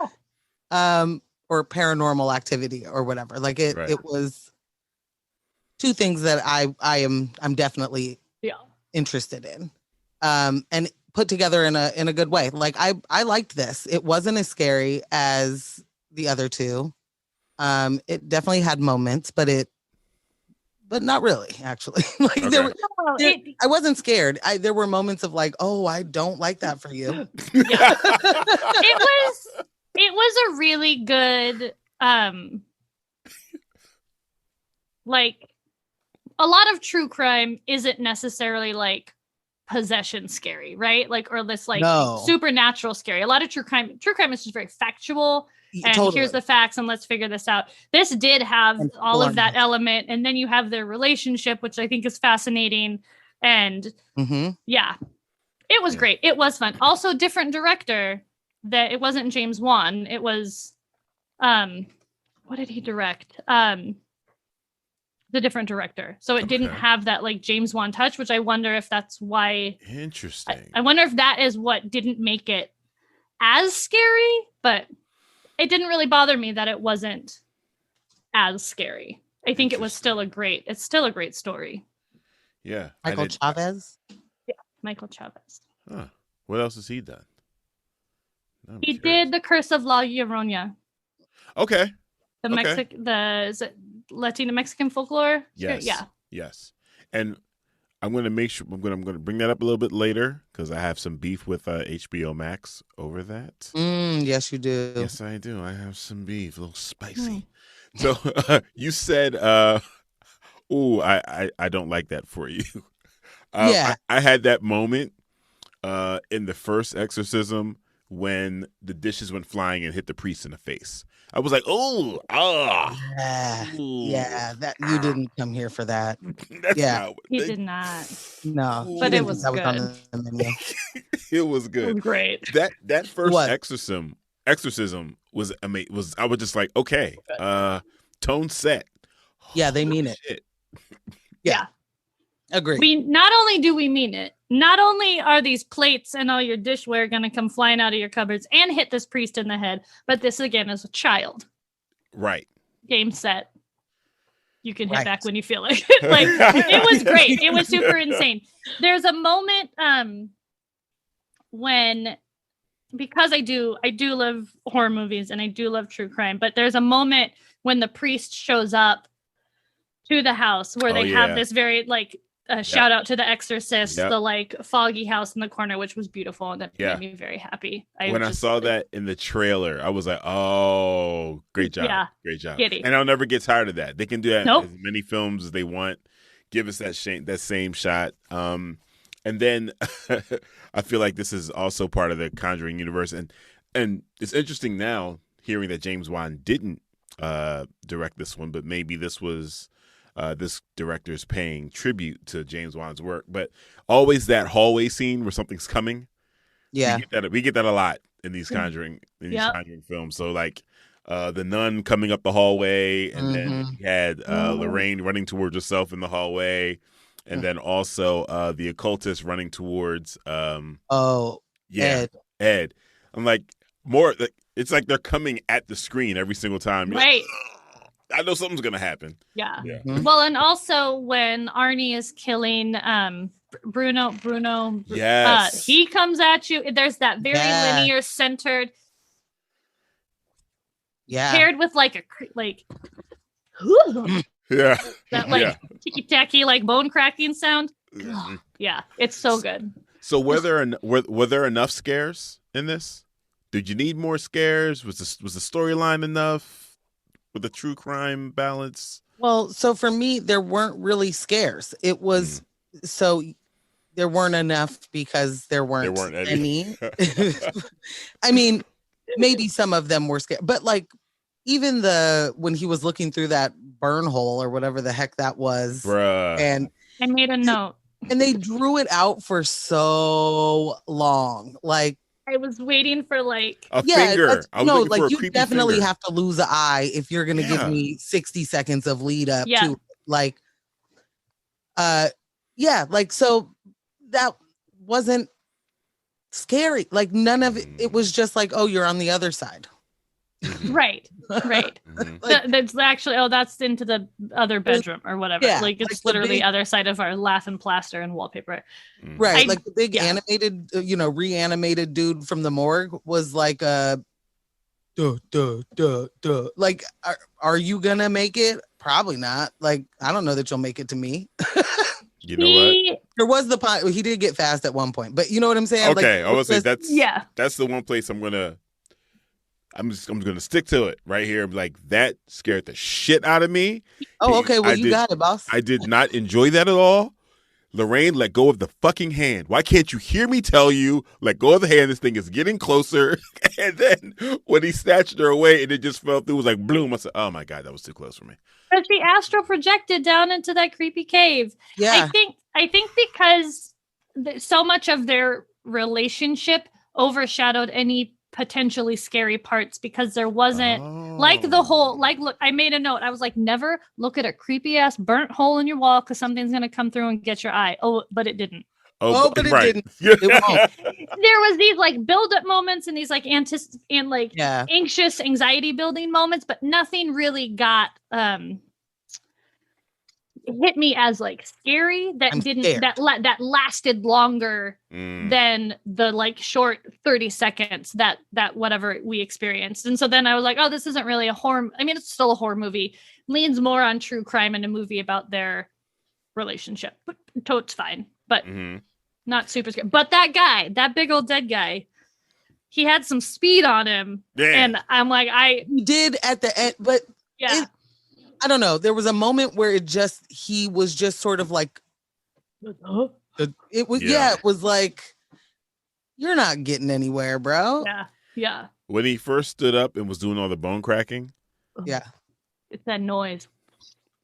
or paranormal activity or whatever. Like it was two things that I'm definitely interested in, and put together in a good way. Like I liked this. It wasn't as scary as the other two. It definitely had moments, but not really, actually. Like I wasn't scared. There were moments of like, oh, I don't like that for you. Yeah. It was a really good, like, a lot of true crime isn't necessarily like possession scary, right? Like, or this like supernatural scary. A lot of true crime is just very factual. And here's the facts, and let's figure this out. This did have all of that element, and then you have their relationship, which I think is fascinating. And yeah, it was great. It was fun. Also, different director. That it wasn't James Wan. It was, what did he direct? The different director. So it didn't have that like James Wan touch, which I wonder if that's why. Interesting. I wonder if that is what didn't make it as scary, but it didn't really bother me that it wasn't as scary. I think it was still a great story. Yeah. Michael Chavez? Yeah, Michael Chavez. Huh. What else has he done? He did The Curse of La Llorona. Okay. Is it Latino Mexican folklore? Yes. Yeah. Yes. And I'm going to make sure I'm going to bring that up a little bit later because I have some beef with HBO Max over that. Yes, you do. Yes, I do. I have some beef, a little spicy. So you said, "Ooh, I don't like that for you." I had that moment in the first exorcism when the dishes went flying and hit the priest in the face. I was like, "Oh, that you didn't come here for that." He did not. No, but it was good. On the menu. It was good. It was great. That first exorcism was amazing. I was just like, okay, tone set. Yeah, they mean it. Shit. Yeah. Agree. Not only do we mean it, not only are these plates and all your dishware going to come flying out of your cupboards and hit this priest in the head, but this again is a child. Right. Game set. You can hit back when you feel like it. Like, it was great. It was super insane. There's a moment when, because I do love horror movies and I do love true crime, but there's a moment when the priest shows up to the house where they have this very like shout out to The Exorcist, the like foggy house in the corner, which was beautiful, and that made me very happy. I saw that in the trailer, I was like, "Oh, great job, great job!" Giddy. And I'll never get tired of that. They can do that in as many films as they want. Give us that same shot. And then I feel like this is also part of the Conjuring universe, and it's interesting now hearing that James Wan didn't direct this one, but maybe this was. This director's paying tribute to James Wan's work, but always that hallway scene where something's coming. Yeah, we get that a lot in these Conjuring Conjuring films. So like the nun coming up the hallway, and then you had Lorraine running towards herself in the hallway, and then also the occultist running towards Ed. I'm like, more. It's like they're coming at the screen every single time. You're Right. Like, I know something's gonna happen. Yeah. Mhm. Well, and also when Arnie is killing Bruno, Yes. he comes at you. There's that very Yeah. linear, centered, Yeah. paired with like Yeah. that like Yeah. ticky tacky like bone cracking sound. Mhm. Yeah, it's so good. So were there enough scares in this? Did you need more scares? Was the storyline enough with the true crime balance? Well, so for me, there weren't really scares. It was so there weren't enough because there weren't any. I mean, maybe some of them were scared, but like even when he was looking through that burn hole or whatever the heck that was, Bruh. and I made a note. and they drew it out for so long, like. I was waiting for like A finger. I was looking for a you creepy definitely finger. have to lose an eye if you're gonna give me 60 seconds of lead up Yeah. to like like so that wasn't scary. Like none of it was just like, oh, you're on the other side. right. Mhm. Like, That's actually that's into the other bedroom or whatever. Yeah, like it's like the literally big- other side of our laughing plaster and wallpaper. right. I- Like the big yeah. animated, reanimated dude from the morgue was like like are you gonna make it? Probably not. Like, I don't know that you'll make it to me. You know what? There was the point he did get fast at one point, but you know what I'm saying? Okay, Like, I would say Yeah. that's the one place I'm gonna stick to it right here. Like that scared the shit out of me. oh, okay. Well, I you did- got it, boss. I did not enjoy that at all. Lorraine, let go of the fucking hand. Why can't you hear me tell you, let go of the hand? This thing is getting closer. And then when he snatched her away and it just fell through, it was like bloom. I said, oh my God, that was too close for me. But she astral projected down into that creepy cave. Yeah. I think because so much of their relationship overshadowed any potentially scary parts because there wasn't like the whole look. I made a note. I was like, never look at a creepy ass burnt hole in your wall because something's gonna come through and get your eye. Oh, but it didn't. Oh, but it right. didn't. It won't. There was these like build up moments and these like Yeah. anxious anxiety building moments, but nothing really got hit me as like scary that I'm didn't scared. that lasted longer Mm. than the like short 30 seconds that whatever we experienced. And so then I was like, oh, this isn't really a horror. I mean, it's still a horror movie, leans more on true crime and a movie about their relationship, but totes fine, but Mhm. not super scary. But that guy, that big old dead guy, he had some speed on him. Yeah. And I'm like, He did at the end, but yeah. I don't know. There was a moment where he was just sort of like, it was, Yeah. it was like, you're not getting anywhere, bro. Yeah. When he first stood up and was doing all the bone cracking, Yeah. It's that noise.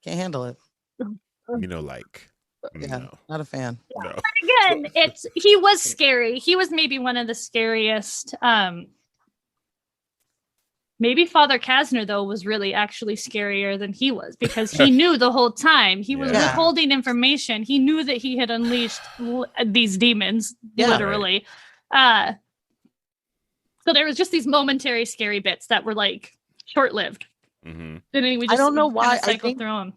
Can't handle it. like, Yeah. no. Not a fan. No. Again, he was scary. He was maybe one of the scariest. Maybe Father Kasner, though, was really actually scarier than he was because he knew the whole time. He was Yeah. withholding information. He knew that he had unleashed these demons, Yeah. literally. So there was just these momentary scary bits that were like short-lived. Mhm. And then we I just don't know kinda why. I cycled think through them.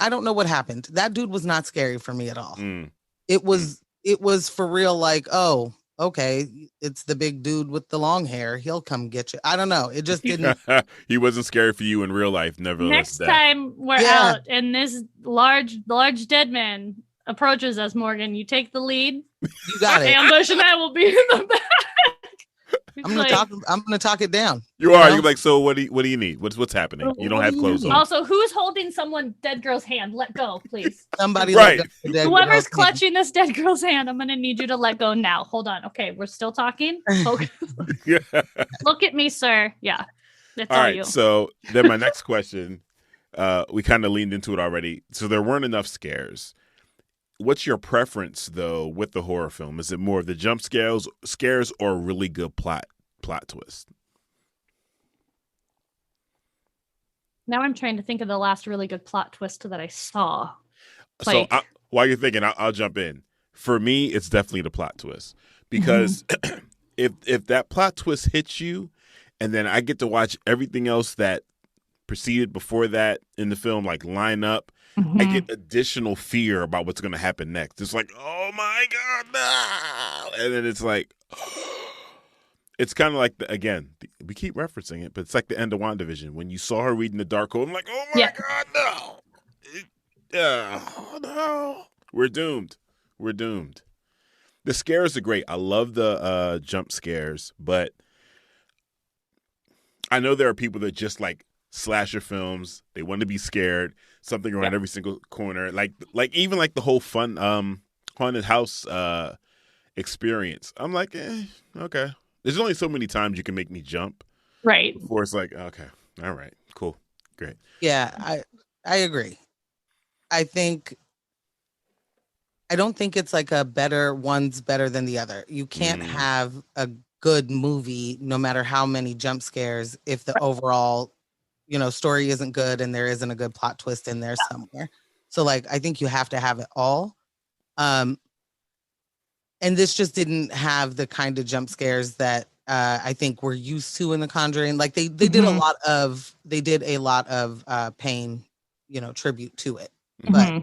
I don't know what happened. That dude was not scary for me at all. Mm. It was for real, like, oh, okay, it's the big dude with the long hair. He'll come get you. I don't know. It just didn't. He wasn't scary for you in real life, nevertheless. Next death. time we're Yeah. out and this large dead man approaches us, Morgan, you take the lead. You got it. Ambush and I will be in the back. I'm gonna talk it down. You are. know? You're like, so what do you need? What's happening? You don't What have do you clothes need? on. Also, who's holding someone dead girl's hand? Let go, please. Somebody Right. let the dead Whoever's girl's hand. clutching this dead girl's hand, I'm gonna need you to let go now. Hold on. Okay, we're still talking. Okay. Yeah. Look at me, sir. Yeah. That's All all, right. you. So then my next question, we kind of leaned into it already. So there weren't enough scares. What's your preference though with the horror film? Is it more of the jump scares or a really good plot twist? Now I'm trying to think of the last really good plot twist that I saw. So Like- while you're thinking, I'll jump in. For me, it's definitely the plot twist because if that plot twist hits you, and then I get to watch everything else that preceded before that in the film, like line up, I get additional fear about what's going to happen next. It's like, oh my God, no! And then it's like, it's kind of like, we keep referencing it, but it's like the end of WandaVision. When you saw her reading the Darkhold, I'm like, oh my God, no! No! We're doomed. We're doomed. The scares are great. I love the jump scares, but I know there are people that just like slasher films. They want to be scared. Something around every single corner. Like even like the whole fun haunted house experience. I'm like, okay. There's only so many times you can make me jump. Right. Before it's like, okay, all right, cool, great. Yeah, I agree. I don't think it's like one's better than the other. You can't have a good movie no matter how many jump scares if the overall, story isn't good and there isn't a good plot twist in there somewhere. So like I think you have to have it all. And this just didn't have the kind of jump scares that I think we're used to in The Conjuring. Like they did a lot of pain, tribute to it. But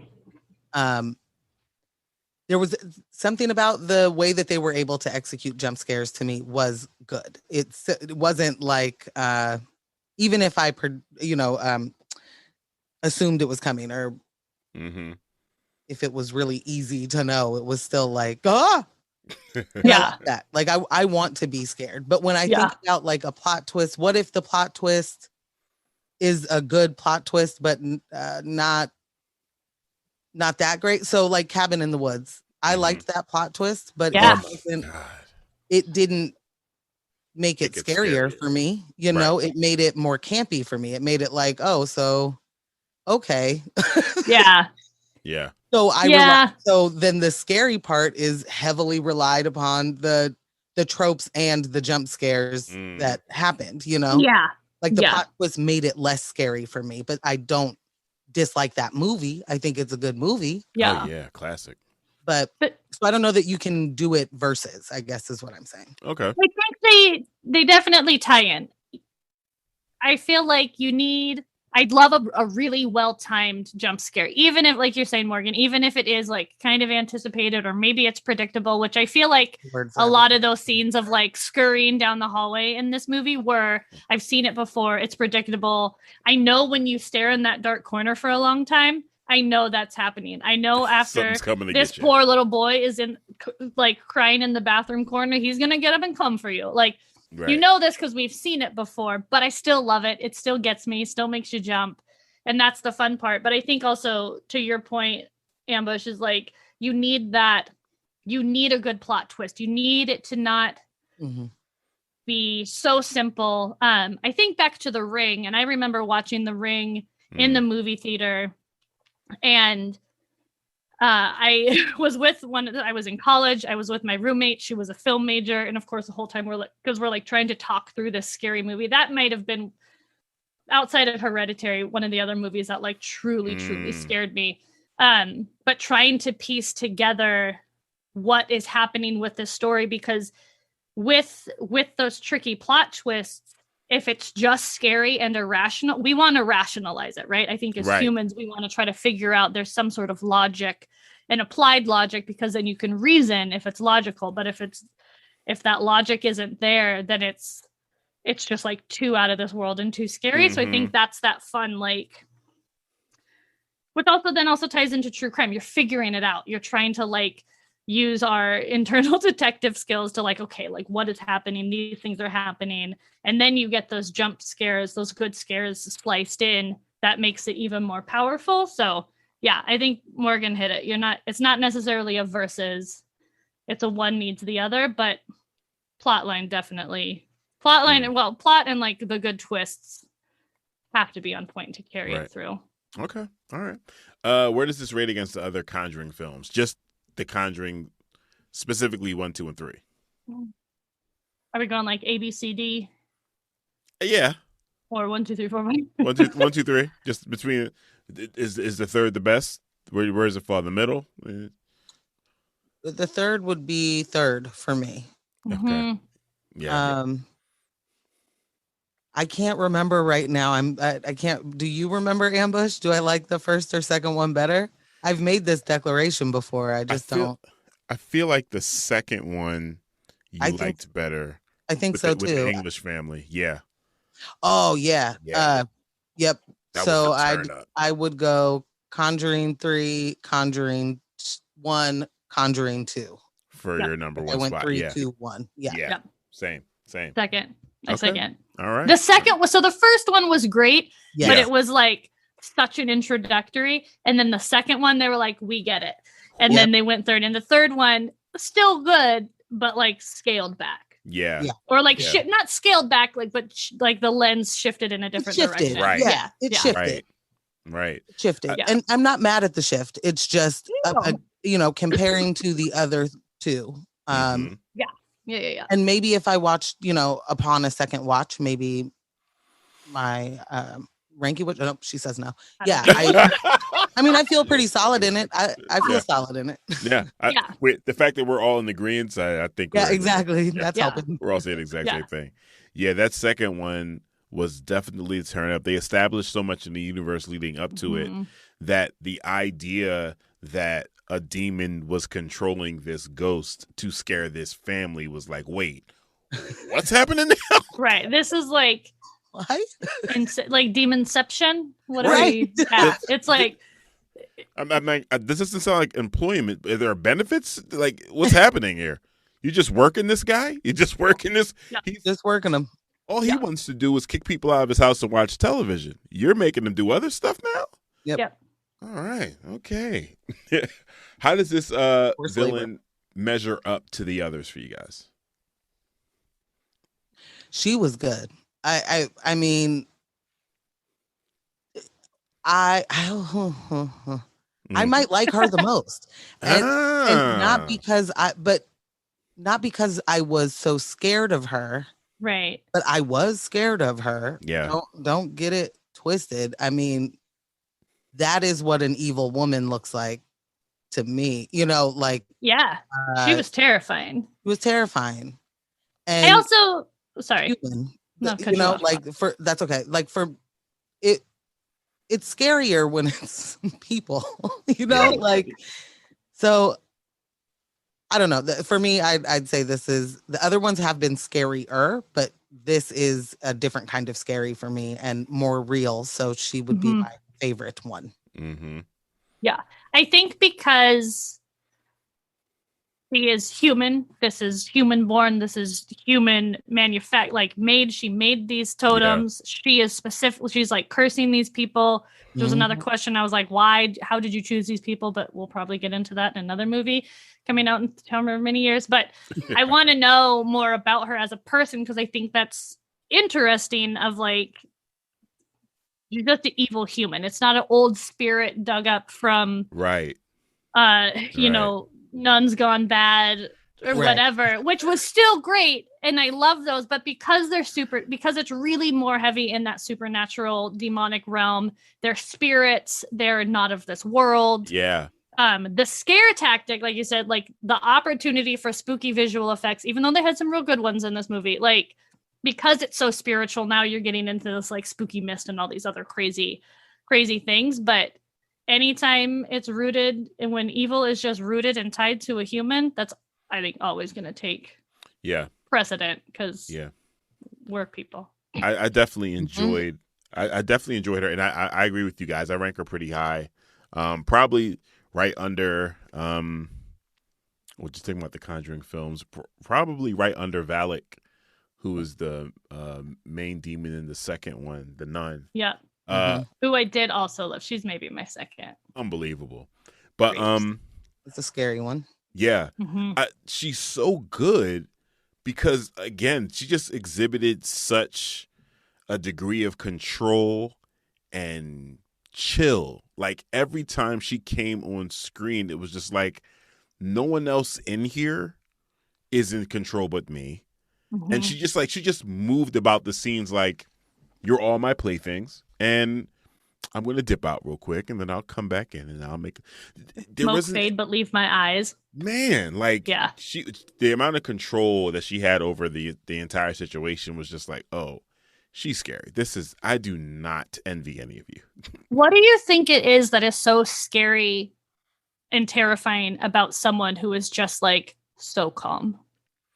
there was something about the way that they were able to execute jump scares to me was good. It wasn't like even if I assumed it was coming, or if it was really easy to know, it was still like, that. Like I want to be scared. But when I think about like a plot twist, what if the plot twist is a good plot twist, but not that great? So like Cabin in the Woods, I liked that plot twist, but it didn't make it scarier for me. It made it more campy for me. It made it like, oh, so okay. Yeah. Yeah. So so then the scary part is heavily relied upon the tropes and the jump scares that happened, Yeah. Like the plot twist made it less scary for me, but I don't dislike that movie. I think it's a good movie. Yeah. Oh yeah, classic. But so I don't know that you can do it versus, I guess is what I'm saying. Okay. I think they definitely tie in. I feel like I'd love a really well-timed jump scare, even if, like you're saying, Morgan, even if it is like kind of anticipated or maybe it's predictable, which I feel like a lot of those scenes of like scurrying down the hallway in this movie were, I've seen it before, it's predictable. I know when you stare in that dark corner for a long time, I know that's happening. I know after this poor little boy is in like crying in the bathroom corner, he's going to get up and come for you. Like, right. You know this because we've seen it before, but I still love it. It still gets me, still makes you jump. And that's the fun part. But I think also, to your point, Ambush, is like, you need a good plot twist. You need it to not be so simple. I think back to The Ring, and I remember watching The Ring in the movie theater. And I was I was in college. I was with my roommate. She was a film major. And of course, the whole time we're trying to talk through this scary movie. That might have been, outside of Hereditary, one of the other movies that like truly scared me. But trying to piece together what is happening with this story, because with those tricky plot twists, if it's just scary and irrational, we want to rationalize it, right? I think as humans, we want to try to figure out there's some sort of logic and applied logic, because then you can reason if it's logical. But if that logic isn't there, then it's just like too out of this world and too scary. So I think that's that fun, like, which also ties into true crime. You're figuring it out. You're trying to like use our internal detective skills to like, okay, like what is happening? These things are happening. And then you get those jump scares, those good scares spliced in. That makes it even more powerful. So yeah, I think Morgan hit it. It's not necessarily a versus. It's a one needs the other, but plotline definitely. Plot and like the good twists have to be on point to carry it through. Okay. All right. Where does this rate against the other Conjuring films? Just The Conjuring, specifically 1, 2, and 3. Are we going like A, B, C, D? Yeah. Or 1, 2, 3, 4, 5? 1, 2, 3. Just between. Is the third the best? Where does it fall? In the middle? The third would be third for me. Okay. Yeah. I can't remember right now. I can't. Do you remember Ambush? Do I like the first or second one better? I've made this declaration before. I just don't. I feel like the second one I you think liked better I think with so with the too. English family. Yeah. Oh yeah. Yeah. Yep. That was So the turn up. I would go Conjuring 3, Conjuring 1, Conjuring 2. For your number I one went spot. 3, Yeah. 2, 1. Yeah. Yeah. Yep. Same. Second. Okay. Second. All right. The second was, so the first one was great, Yeah. but it was like such an introductory. And then the second one, they were like, we get it. And then they went third. And the third one, still good, but like scaled back. Yeah. Yeah. Or like Yeah. not scaled back, like, but like the lens shifted in a different direction. Right. Yeah. It shifted. Right. It shifted. Yeah. And I'm not mad at the shift. It's just No. comparing to the other two. Mhm. Yeah. And maybe if I watched, upon a second watch, maybe my ranking would. Oh, she says no. Yeah, I mean, I feel pretty solid in it. I feel solid in it. Yeah. The fact that we're all in agreement, I think. Yeah, exactly. Yeah. That's helping. We're all saying the exact same thing. Yeah, that second one was definitely a turn up. They established so much in the universe leading up to it that the idea that a demon was controlling this ghost to scare this family was like, wait, what's happening now? Right. This is like What? like Demonception. Whatever. Right. It's like I'm like, this doesn't sound like employment. Are there benefits? Like, what's happening here? You just working this guy? You just working this? Yeah. He's Just working them. all he wants to do is kick people out of his house and watch television. You're making him do other stuff now? Yep. All right. Okay. How does this villain measure up to the others for you guys? She was good. I mean, I might like her the most, and not because I was so scared of her, right. but I was scared of her. Yeah. Don't get it twisted. I mean, that is what an evil woman looks like to me. Like she was terrifying. It was terrifying. And I also sorry. Human, No, that's okay. Like for it. It's scarier when it's people, like, so I don't know. For me, I'd say this is, the other ones have been scarier, but this is a different kind of scary for me and more real. So she would be my favorite one. Mm-hmm. Yeah. I think because she is human. This is human born. This is human manufactured, she made these totems. Yeah. She is specific. She's like cursing these people. There was another question. I was like, why, how did you choose these people? But we'll probably get into that in another movie coming out in however many years. But I want to know more about her as a person, because I think that's interesting of like, you're just an evil human. It's not an old spirit dug up from, nuns gone bad or whatever, which was still great. And I love those, but because because it's really more heavy in that supernatural demonic realm, they're spirits, they're not of this world. Yeah. The scare tactic, like you said, like the opportunity for spooky visual effects, even though they had some real good ones in this movie, like because it's so spiritual, now you're getting into this like spooky mist and all these other crazy things. But anytime it's rooted, and when evil is just rooted and tied to a human, that's, I think, always going to take precedent, because we're people. I definitely enjoyed I definitely enjoyed her, and I agree with you guys. I rank her pretty high, probably right under we're just talking about the Conjuring films, probably right under Valak, who is the main demon in the second one, the nun. Yeah. Who I did also love. She's maybe my second. Unbelievable. But it's a scary one. Yeah. She's so good because, again, she just exhibited such a degree of control and chill. Like every time she came on screen, it was just like no one else in here is in control but me. And she just moved about the scenes like, you're all my playthings, and I'm going to dip out real quick, and then I'll come back in, and I'll make. Smoke fade, but leave my eyes. Man, like Yeah. the amount of control that she had over the entire situation was just like, oh, she's scary. I do not envy any of you. What do you think it is that is so scary and terrifying about someone who is just like so calm?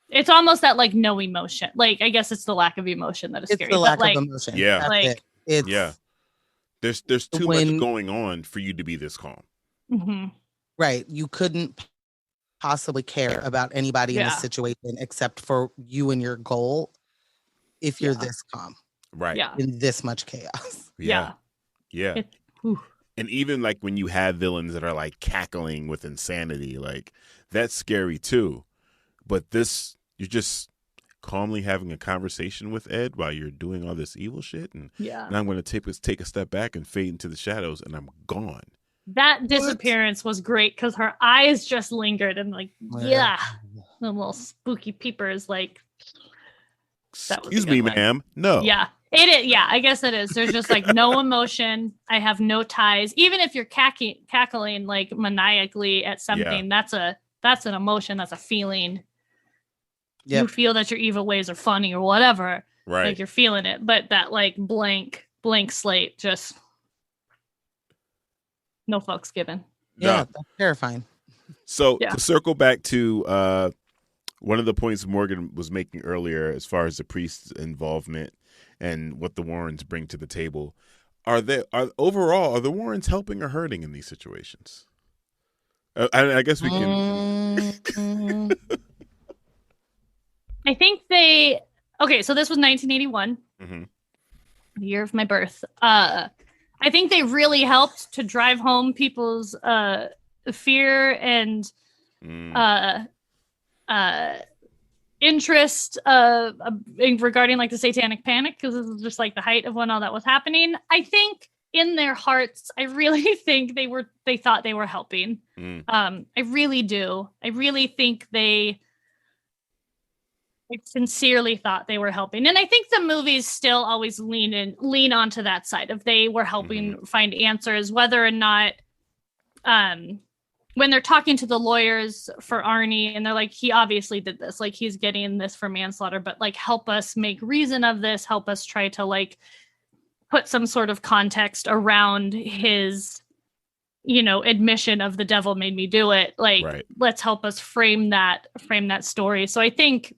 It's almost that like no emotion. Like I guess it's the lack of emotion that is scary. It's the lack like, of emotion. Yeah. That's like it. It's Yeah. There's too much going on for you to be this calm. Mm-hmm. Right. You couldn't possibly care about anybody in this situation except for you and your goal if you're this calm. Right. Yeah. In this much chaos. Yeah. And even like when you have villains that are like cackling with insanity, like that's scary too. But this, you're just calmly having a conversation with Ed while you're doing all this evil shit, and I'm going to take a step back and fade into the shadows, and I'm gone. That disappearance was great because her eyes just lingered and like the little spooky peepers. Like, excuse me, ma'am. No. Yeah, it is. Yeah, I guess it is. There's just like no emotion. I have no ties. Even if you're cackling like maniacally at something, that's an emotion. That's a feeling. Yep. You feel that your evil ways are funny or whatever. Right. Like you're feeling it. But that like blank slate, just no fucks given. Yeah, that's terrifying. So to circle back to one of the points Morgan was making earlier as far as the priest's involvement and what the Warrens bring to the table, are the Warrens helping or hurting in these situations? I guess we can... I think so this was 1981, the year of my birth. I think they really helped to drive home people's fear and interest regarding like the satanic panic, because this was just like the height of when all that was happening. I think in their hearts, I really think they thought they were helping. I really do. I really think they sincerely thought they were helping. And I think the movies still always lean onto that side of they were helping find answers, whether or not when they're talking to the lawyers for Arnie and they're like, he obviously did this, like he's getting this for manslaughter, but like help us make reason of this, help us try to like put some sort of context around his admission of the devil made me do it. Like let's help us frame that story. So I think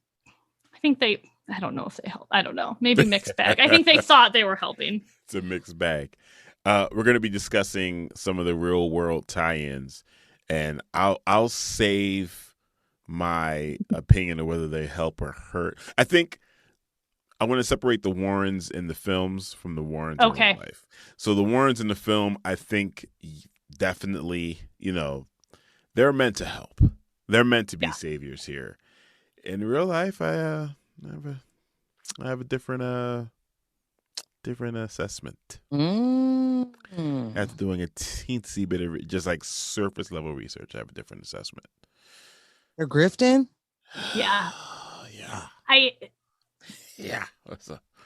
they, I don't know if they help. I don't know. Maybe mixed bag. I think they thought they were helping. It's a mixed bag. We're going to be discussing some of the real world tie-ins, and I'll save my opinion of whether they help or hurt. I think I want to separate the Warrens in the films from the Warrens in real life. So the Warrens in the film, I think definitely, they're meant to help. They're meant to be saviors here. In real life, I have a different assessment. After doing a teensy bit of just like surface level research, I have a different assessment. They're grifting? Yeah. Yeah.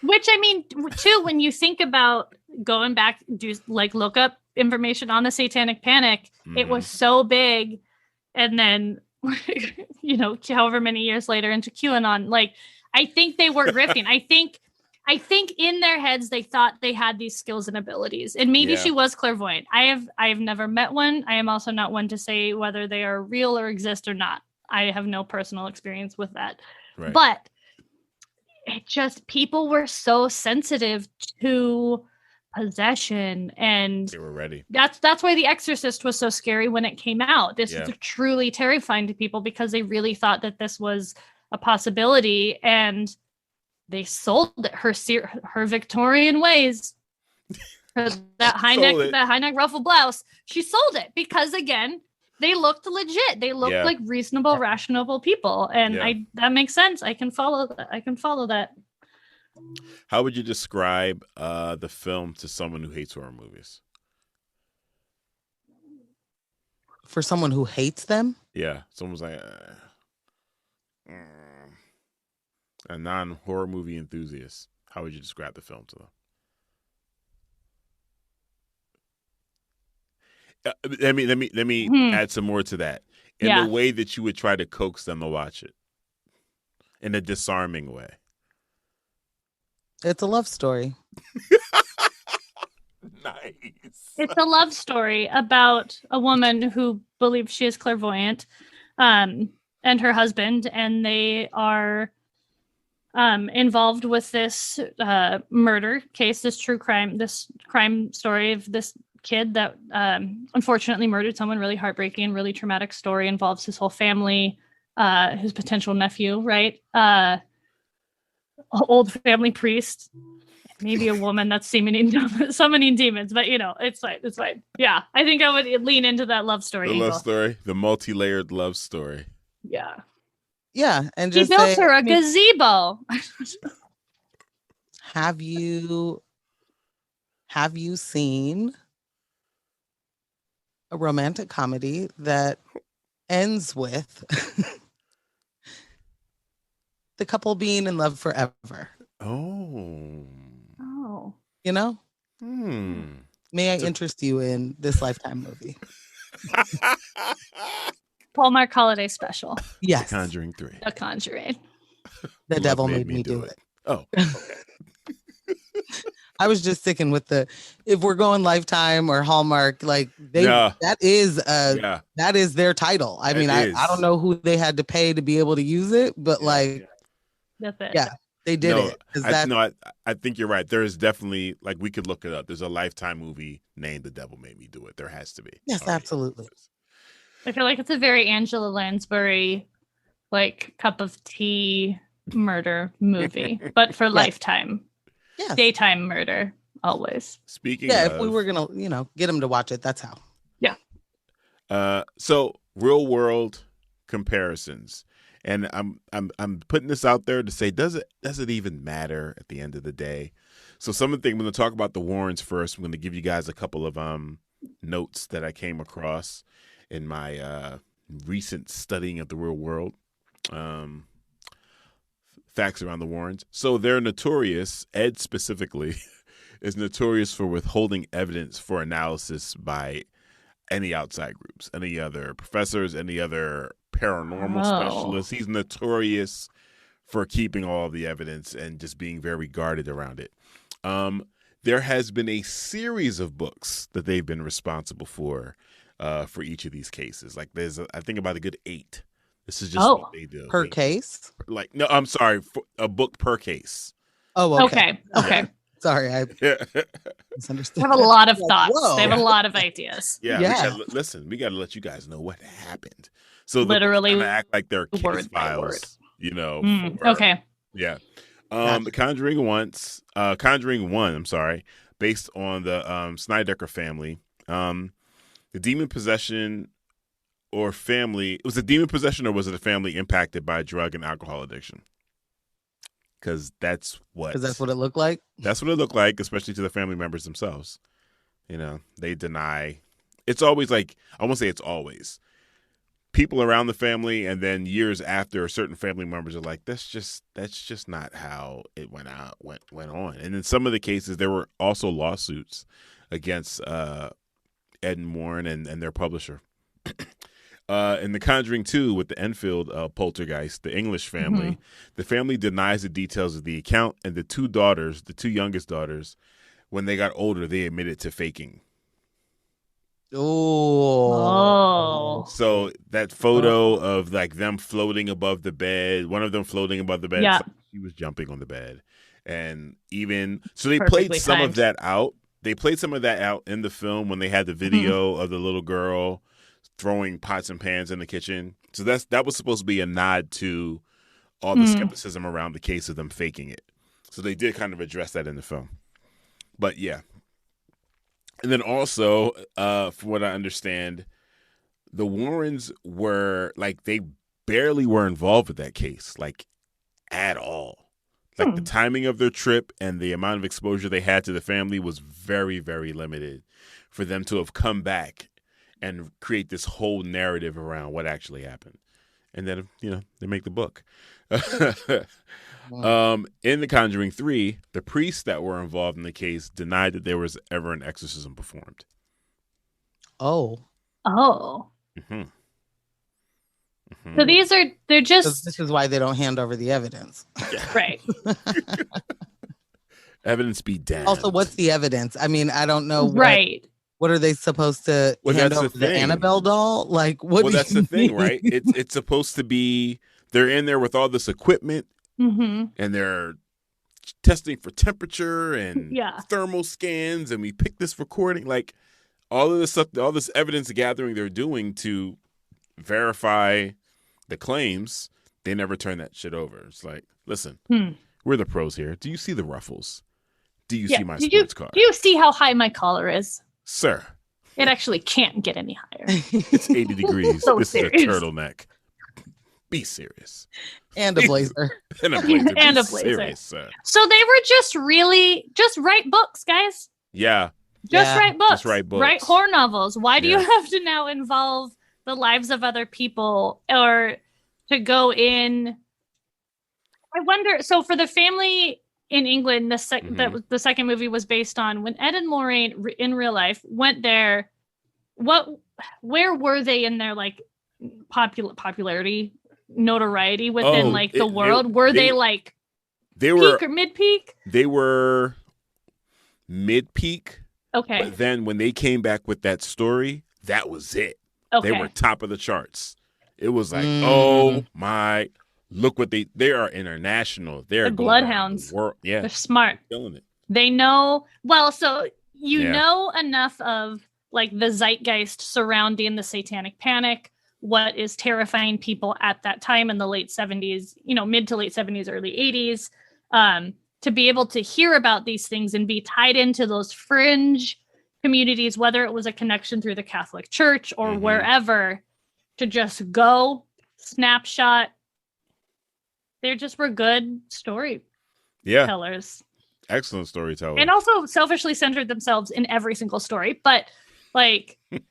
Which I mean, too, when you think about going back, look up information on the Satanic Panic, it was so big, and then however many years later into QAnon, like I think they were grifting. I think in their heads they thought they had these skills and abilities, and maybe she was clairvoyant. I have never met one. I am also not one to say whether they are real or exist or not. I have no personal experience with that. Right. But it just, people were so sensitive to possession, and they were ready. That's why The Exorcist was so scary when it came out. This was truly terrifying to people because they really thought that this was a possibility, and they sold it, her Victorian ways. that high neck ruffle blouse. She sold it because again, they looked legit. They looked like reasonable, rational people, and that makes sense. I can follow that. How would you describe the film to someone who hates horror movies? For someone who hates them? Yeah, someone's like a non-horror movie enthusiast. How would you describe the film to them? Let me Hmm. add some more to that. In Yeah. the way that you would try to coax them to watch it, in a disarming way. It's a love story. Nice. It's a love story about a woman who believes she is clairvoyant, and her husband, and they are involved with this murder case, this crime story of this kid that unfortunately murdered someone. Really heartbreaking, really traumatic story. Involves his whole family, his potential nephew, right? Old family priest, maybe a woman that's summoning demons, but it's fine. It's fine. Yeah, I think I would lean into that love story The angle. love story, the multi-layered love story. Yeah. Yeah, and He just built say, her a gazebo. have you seen a romantic comedy that ends with the couple being in love forever? Oh. Oh. You know? May I interest you in this Lifetime movie? Hallmark holiday special. Yes. The Conjuring 3. The Conjuring. The Devil Made Me Do It. Oh, okay. I was just sticking with if we're going Lifetime or Hallmark, like that is their title. I mean, I don't know who they had to pay to be able to use it, but that's it. Yeah, they did it. I think you're right. There is definitely, like, we could look it up. There's a Lifetime movie named The Devil Made Me Do It. There has to be. Yes, absolutely. I feel like it's a very Angela Lansbury, like, cup of tea murder movie, but for Lifetime. Yeah. Daytime murder, always. Speaking if we were gonna, get them to watch it, that's how. Yeah. So real world comparisons. And I'm putting this out there to say, does it even matter at the end of the day? So some of the things, I'm going to talk about the Warrens first. I'm going to give you guys a couple of notes that I came across in my recent studying of the real world. Facts around the Warrens. So they're notorious, Ed specifically, is notorious for withholding evidence for analysis by any outside groups, any other professors, any other paranormal specialists. He's notorious for keeping all of the evidence and just being very guarded around it. There has been a series of books that they've been responsible for each of these cases. Like I think about a good 8. This is just what they do. Per case? No, I'm sorry, a book per case. Oh, okay. Okay. Sorry, I misunderstood. They have a lot of thoughts. Whoa. They have a lot of ideas. Yeah. We got to let you guys know what happened. So literally act like they're case files, okay. Yeah. The Conjuring 1, I'm sorry, based on the Snydecker family. The demon possession or family, was it demon possession or was it a family impacted by drug and alcohol addiction? Because that's what it looked like. That's what it looked like, especially to the family members themselves. They deny. It's always like, I won't say it's always. People around the family, and then years after, certain family members are like, that's just not how it went on. And in some of the cases, there were also lawsuits against Ed and Warren and their publisher. In The Conjuring 2 with the Enfield poltergeist, the English family, the family denies the details of the account, and the two youngest daughters, when they got older, they admitted to faking. Oh. So that photo of like them floating above the bed, one of them floating above the bed, she was jumping on the bed. And even so they played some of that out. They played some of that out in the film when they had the video of the little girl throwing pots and pans in the kitchen. So that was supposed to be a nod to all the skepticism around the case of them faking it. So they did kind of address that in the film. But yeah. And then also, from what I understand, the Warrens were like, they barely were involved with that case, like at all. Like the timing of their trip and the amount of exposure they had to the family was very, very limited for them to have come back and create this whole narrative around what actually happened. And then, they make the book. In The Conjuring 3, the priests that were involved in the case denied that there was ever an exorcism performed. Oh, Oh. Mm-hmm. So they're 'cause just this is why they don't hand over the evidence. right. Evidence be damned. Also, what's the evidence? I mean, I don't know. Right. What are they supposed to Well, hand that's the over the thing. Annabelle doll? Like, what? Well, do that's you the thing, mean? right? It's supposed to be they're in there with all this equipment Mm-hmm. and they're testing for temperature and Yeah. thermal scans, and we pick this recording, like all of this stuff, all this evidence gathering they're doing to verify the claims. They never turn that shit over. It's like, listen, we're the pros here. Do you see the ruffles? Do you see my sports car? Do you see how high my collar is? Sir, It actually can't get any higher. it's 80 degrees. So this serious. is a turtleneck. Be serious. And a blazer. And a blazer. And Be a blazer. serious, sir. So they were just write books, guys. Yeah. Yeah. Write books. Just write books. Write horror novels. Why do you Yeah. have to now involve the lives of other people or to go in? I wonder. So for the family in England, the second movie was based on when Ed and Lorraine in real life went there. Where were they in their like popularity, notoriety within the world? Were they like they peak were or mid peak? They were mid peak. Okay. But then when they came back with that story, that was it. Okay. They were top of the charts. It was like, oh my, look what they are international. They're bloodhounds. Yeah. They're smart. Killing it. They know well, so you know enough of like the zeitgeist surrounding the satanic panic, what is terrifying people at that time in the late 70s, mid to late 70s, early 80s, to be able to hear about these things and be tied into those fringe communities, whether it was a connection through the Catholic Church or wherever, to just go snapshot. They just were good storytellers. Excellent storytellers. And also selfishly centered themselves in every single story. But like make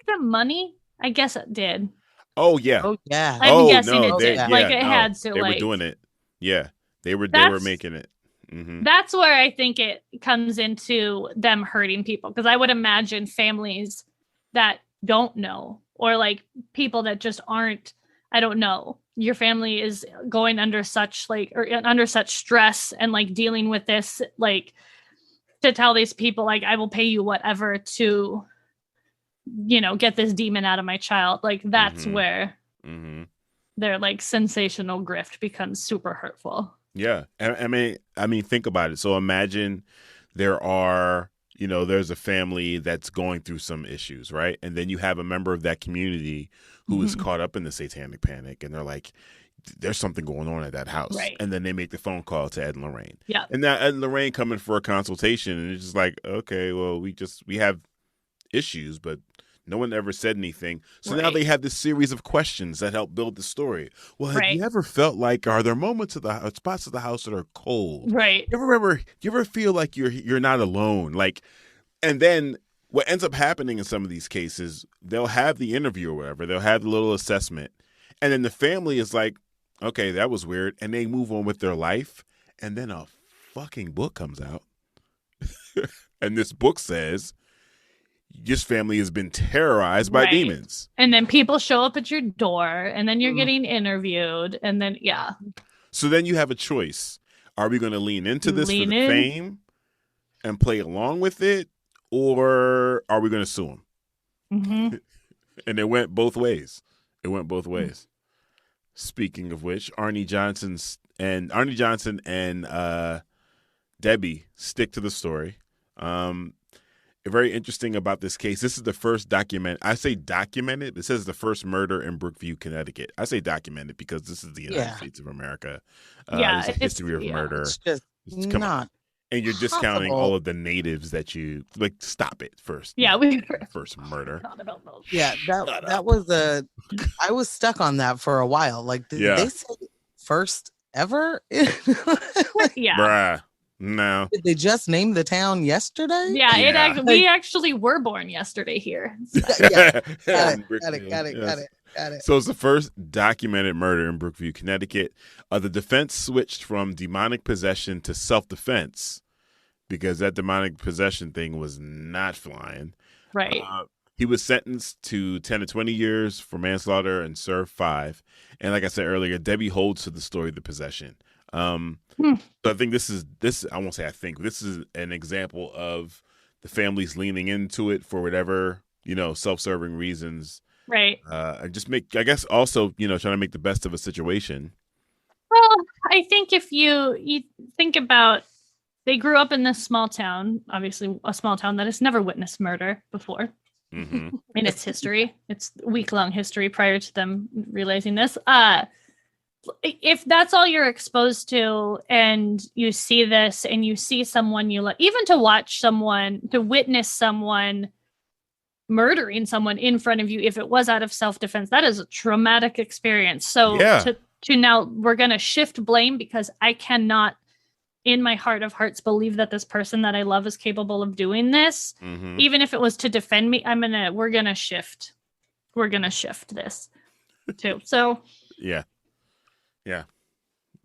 them money? I guess it did. Oh yeah. Oh yeah. I'm guessing no, it did. It had to. They were doing it. Yeah. They were making it. Mm-hmm. That's where I think it comes into them hurting people. Because I would imagine families that don't know, or like people that just aren't, I don't know. Your family is going under such stress and like dealing with this, like to tell these people like, I will pay you whatever to, get this demon out of my child. Like that's where their like sensational grift becomes super hurtful. Yeah. I mean, think about it. So imagine there's a family that's going through some issues, right? And then you have a member of that community who is caught up in the satanic panic, and they're like, there's something going on at that house. Right. And then they make the phone call to Ed and Lorraine. Yeah. And now Ed and Lorraine come in for a consultation, and it's just like, okay, well, we have issues, but no one ever said anything. So now they have this series of questions that help build the story. Well, have you ever felt like, are there moments spots of the house that are cold? Right. You ever feel like you're not alone? Like, and then what ends up happening in some of these cases, they'll have the interview or whatever, they'll have the little assessment, and then the family is like, okay, that was weird, and they move on with their life, and then a fucking book comes out, and this book says, this family has been terrorized by demons. And then people show up at your door, and then you're getting interviewed, and then, So then you have a choice. Are we going to lean into this for the fame and play along with it, or are we going to sue them? And it went both ways. Speaking of which, Arnie Johnson and Debbie stick to the story. Very interesting about this case. This is the first documented. I say documented. It says the first murder in Brookview, Connecticut. I say documented because this is the United States of America. There's a history of murder. It's just not. And you're discounting all of the natives that you like. Stop it first. Yeah, we first murder. Yeah, that was I was stuck on that for a while. Like, did they say first ever? Bruh. No. Did they just name the town yesterday? Yeah. We actually were born yesterday here. Got it. So it's the first documented murder in Brookview, Connecticut. The defense switched from demonic possession to self-defense because that demonic possession thing was not flying. Right. He was sentenced to 10 to 20 years for manslaughter and served 5. And like I said earlier, Debbie holds to the story of the possession. So I think this is an example of the families leaning into it for whatever, self-serving reasons. Right. I guess also, trying to make the best of a situation. Well, I think if you think about, they grew up in this small town, obviously a small town that has never witnessed murder before. Mm-hmm. In its history. It's week-long history prior to them realizing this. If that's all you're exposed to and you see this and you see someone you like, even to witness someone murdering someone in front of you, if it was out of self-defense, that is a traumatic experience. So to now we're going to shift blame because I cannot in my heart of hearts believe that this person that I love is capable of doing this. Mm-hmm. Even if it was to defend me, we're going to shift this too. So yeah.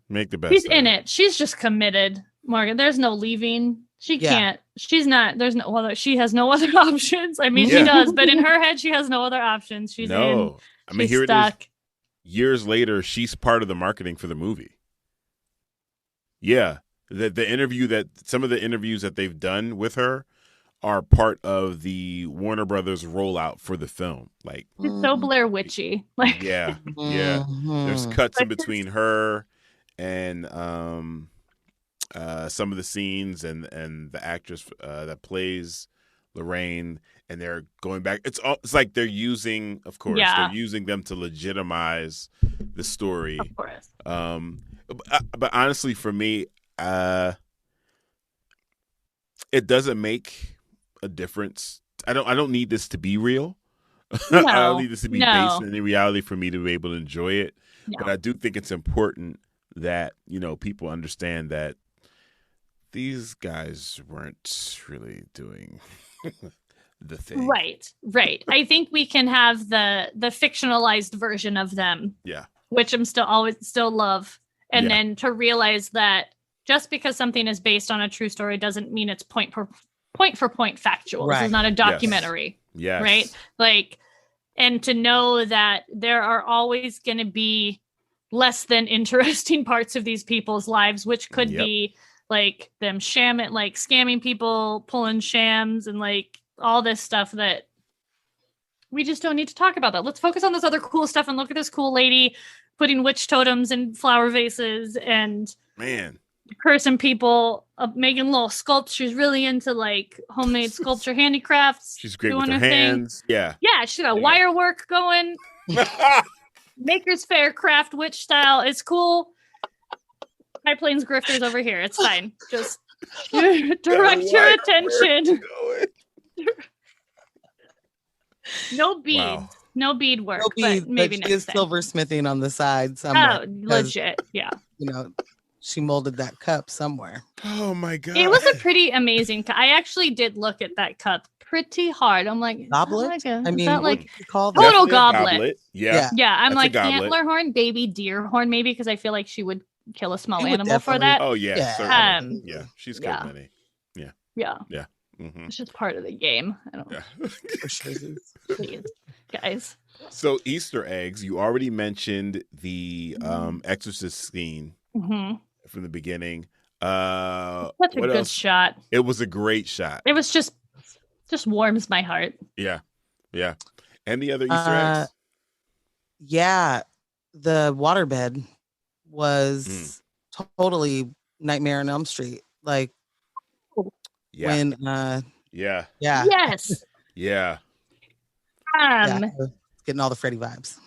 Make the best. She's in it. She's just committed, Morgan. There's no leaving. She can't. She's not. There's no other. She has no other options. I mean, she does, but in her head, she has no other options. She's in. I mean, here stuck. it is. Years later, she's part of the marketing for the movie. Yeah. Some of the interviews that they've done with her are part of the Warner Brothers rollout for the film. Like, it's so Blair Witchy. Like, yeah. There's cuts in between her and some of the scenes and the actress that plays Lorraine, and they're going back. It's like they're using, of course, they're using them to legitimize the story. Of course. But honestly, for me, it doesn't make a difference. I don't need this to be real. No, I don't need this to be based in any reality for me to be able to enjoy it. No. But I do think it's important that, people understand that these guys weren't really doing the thing. Right. I think we can have the fictionalized version of them. Yeah. Which I'm still love. And then to realize that just because something is based on a true story doesn't mean it's point for point factual. Right. This is not a documentary. Yes. Right? Like, and to know that there are always going to be less than interesting parts of these people's lives, which could be like them scamming people, pulling shams, and like all this stuff that we just don't need to talk about that. Let's focus on this other cool stuff and look at this cool lady putting witch totems in flower vases and cursing people, making little sculptures. She's really into like homemade sculpture handicrafts. She's great with her hands. Thing. Yeah, she's got wire work going. Maker's Fair craft witch style. It's cool. High Plains grifters over here. It's fine. Just direct your attention. No beads. Wow. No bead work. No beads, but maybe she is silversmithing on the side somewhere. Oh, legit. Yeah. She molded that cup somewhere. Oh my god. It was a pretty amazing cup. I actually did look at that cup pretty hard. I'm like, goblet? I mean, what like do you call that? Total goblet. Yeah. I'm like antler horn, baby deer horn, maybe, because I feel like she would kill a small animal for that. Oh yeah. Certainly. She's got money. Yeah. Mm-hmm. It's just part of the game. I don't know. Please, guys. So Easter eggs, you already mentioned the Exorcist scene from the beginning. Such a good shot. It was a great shot. It was just warms my heart. Yeah. And the other Easter eggs? Yeah. The waterbed was totally Nightmare on Elm Street. Like, when Yes. Getting all the Freddy vibes.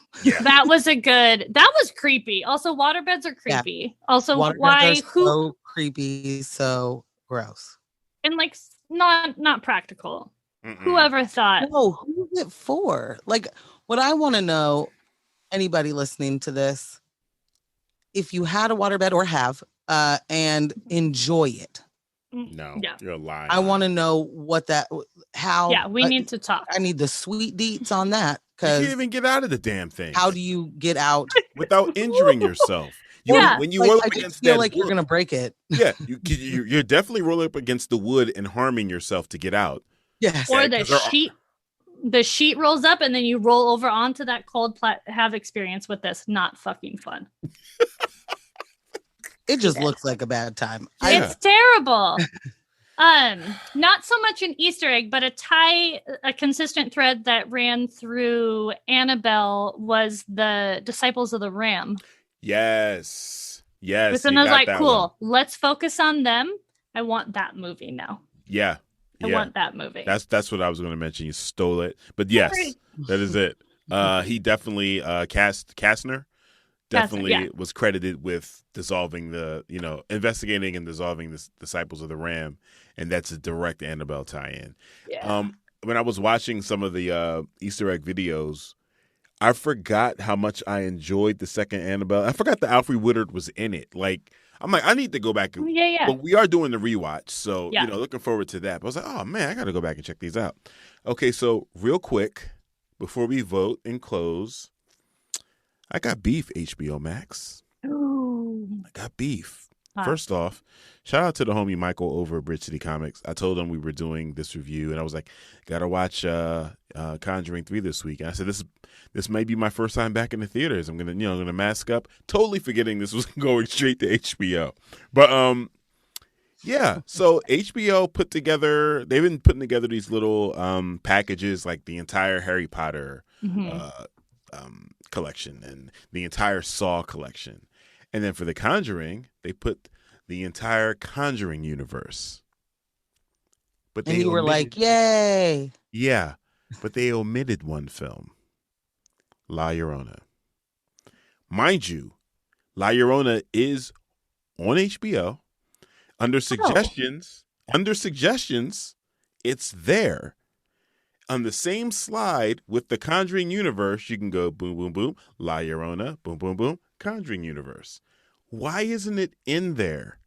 That was creepy. Also, waterbeds are creepy. Also, waterbeds are so creepy, so gross. And like not practical. Whoever thought? No, who is it for? Like, what I want to know, anybody listening to this, if you had a waterbed or have and enjoy it. No, you're lying. I want to know how. Yeah, we need to talk. I need the sweet deets on that. You can't even get out of the damn thing. How do you get out without injuring yourself? when you roll up I just against feel that like you're wood, gonna break it. yeah, you're definitely rolling up against the wood and harming yourself to get out. Yes. Or Yeah, the 'cause there are- sheet. The sheet rolls up and then you roll over onto that cold have experience with this. Not fucking fun. It just looks like a bad time. Yeah. It's terrible. Not so much an Easter egg, but a consistent thread that ran through Annabelle was the Disciples of the Ram. Yes, And I was like, cool, let's focus on them. I want that movie now. Yeah. I want that movie. That's what I was going to mention. You stole it, but yes, that is it. He definitely Kastner definitely was credited with dissolving investigating and dissolving the Disciples of the Ram, and that's a direct Annabelle tie-in. Yeah. When I was watching some of the Easter egg videos, I forgot how much I enjoyed the second Annabelle. I forgot that Alfred Woodard was in it. Like, I'm like, I need to go back. Yeah. But we are doing the rewatch, so Yeah. looking forward to that. But I was like, oh man, I got to go back and check these out. Okay, so real quick before we vote and close, I got beef, HBO Max. Ooh. I got beef. Wow. First off, shout out to the homie Michael over at Bridge City Comics. I told him we were doing this review, and I was like, gotta watch Conjuring 3 this week. And I said, this may be my first time back in the theaters. I'm gonna mask up, totally forgetting this was going straight to HBO. But yeah. So HBO they've been putting together these little packages, like the entire Harry Potter collection and the entire Saw collection. And then for The Conjuring, they put the entire Conjuring Universe. But And you were like, yay. Yeah, but they omitted one film, La Llorona. Mind you, La Llorona is on HBO. Under suggestions, it's there. On the same slide with the Conjuring Universe, you can go boom, boom, boom, La Llorona, boom, boom, boom, Conjuring Universe. Why isn't it in there?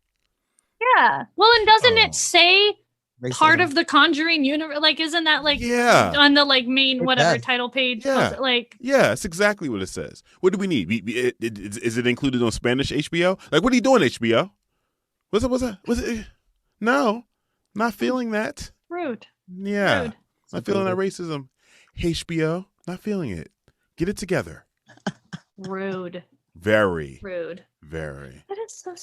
Yeah. Well, and doesn't it say Racism. part of the Conjuring Universe? Like, isn't that like on the like main title page? Yeah. Like, yeah, that's exactly what it says. What do we need? Is it included on Spanish HBO? Like, what are you doing, HBO? Was it? No, not feeling that. Rude. Yeah, Rude. not feeling that racism. HBO, not feeling it. Get it together. Rude. Very. Rude. Very. That is so.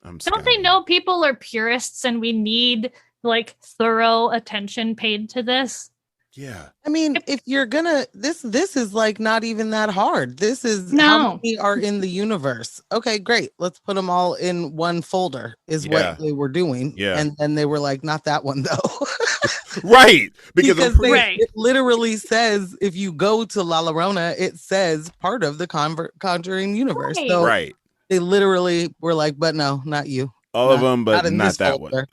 I'm Don't they know people are purists and we need like thorough attention paid to this? Yeah. I mean, if you're gonna this is like not even that hard. This is No. how many are in the universe. Okay, great. Let's put them all in one folder is what they were doing. Yeah. And then they were like, not that one though. Right. Because it literally says if you go to La Llorona, it says part of the Conjuring Universe. Right. So right. they literally were like, but no, not you. All of them, but in not this that folder. one.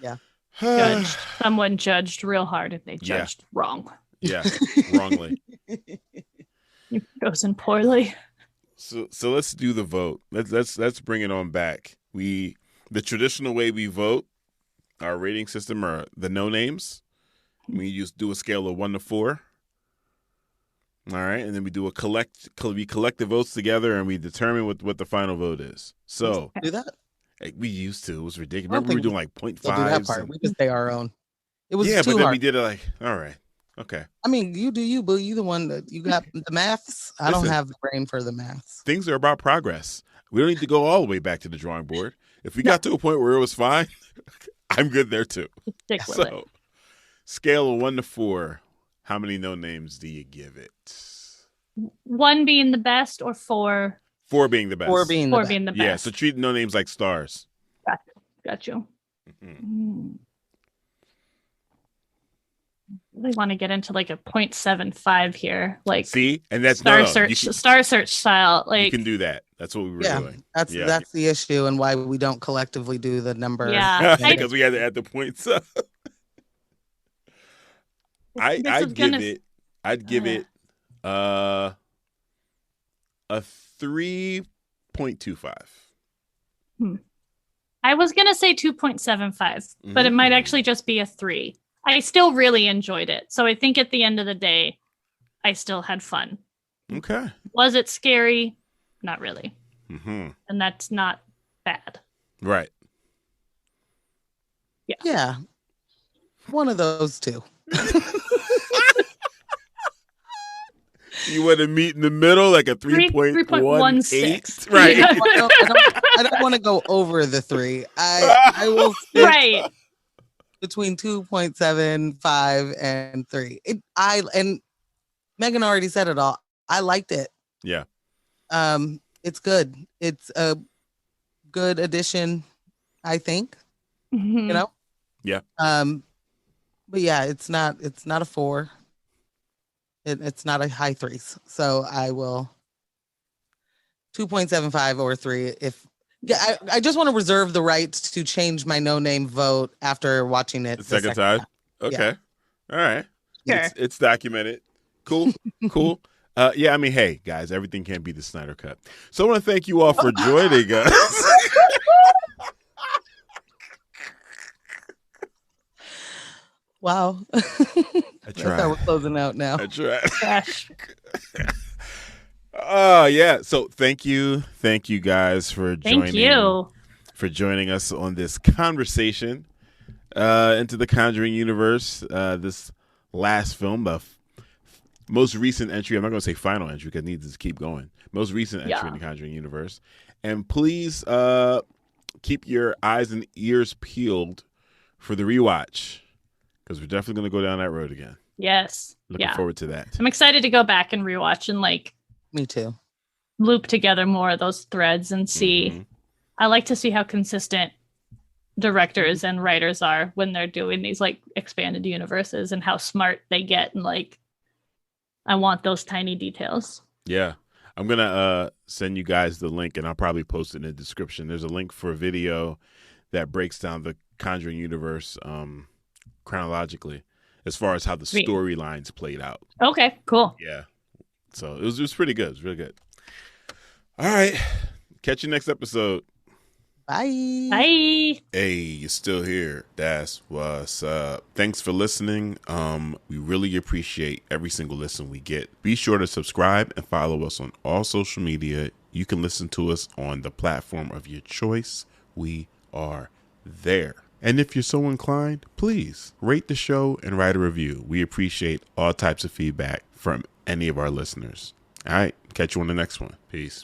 Yeah. Judged. Someone judged real hard and they judged wrong. Yeah, wrongly. You've chosen poorly. So let's do the vote. Let's bring it on back. The traditional way we vote, our rating system are the no names. We do a scale of 1 to 4. All right, and then we collect the votes together and we determine what the final vote is. So Do that. we used to. It was ridiculous. Remember we were doing like 0.5s. We'll do that part. We just say our own. It was but too then hard. we did it like, all right, okay. I mean, you do you, but you the one that you got the maths. I don't Listen. have the brain for the maths. Things are about progress. We don't need to go all the way back to the drawing board. If we got to a point where it was fine, I'm good there too. Stick with it. Scale of 1 to 4, how many no names do you give it? 1 being the best or 4? 4 being the best. 4 being the best. Being the best. Yeah, so treat no names like stars. Got you. Mm-hmm. Really want to get into like a 0.75 here, like see, and that's star search style. Like you can do that. That's what we were doing. That's the issue and why we don't collectively do the number. Yeah, because we had to add the points up. I'd give it a 3.25. I was gonna say 2.75, but it might actually just be a 3. I still really enjoyed it, so I think at the end of the day, I still had fun. Okay. Was it scary? not really. Mm-hmm. And that's not bad. Right. Yeah. One of those two. You want to meet in the middle, like a 3.18? Right. Yeah. I don't want to go over the 3. I will stick Right. between 2.75 and 3. And Megan already said it all. I liked it. Yeah. It's good. It's a good addition, I think. Mhm. You know? Yeah. But yeah, it's not a 4. It's not a high 3s. So I will 2.75 or 3 if I just want to reserve the right to change my no-name vote after watching it The second time? Okay. All right. Sure. It's documented. Cool. Cool. Yeah, I mean, hey, guys, everything can't be the Snyder Cut. So I want to thank you all for joining us. Wow. I That's how we're closing out now. I tried. Gosh. Oh, yeah. So thank you guys for Thank you. joining us on this conversation into the Conjuring Universe. This last film, the most recent entry. I'm not going to say final entry because it needs to keep going. Most recent entry in the Conjuring Universe. And please keep your eyes and ears peeled for the rewatch because we're definitely going to go down that road again. Yes. Looking forward to that. I'm excited to go back and rewatch and Me too. loop together more of those threads and see. Mm-hmm. I like to see how consistent directors and writers are when they're doing these expanded universes and how smart they get, and I want those tiny details. Yeah. I'm going to send you guys the link, and I'll probably post it in the description. There's a link for a video that breaks down the Conjuring Universe chronologically as far as how the storylines played out. Okay, cool. Yeah. So it was pretty good. It was really good. All right. Catch you next episode. Bye. Bye. Hey, you're still here. That's what's up. Thanks for listening. We really appreciate every single listen we get. Be sure to subscribe and follow us on all social media. You can listen to us on the platform of your choice. We are there. And if you're so inclined, please rate the show and write a review. We appreciate all types of feedback from any of our listeners. All right. Catch you on the next one. Peace.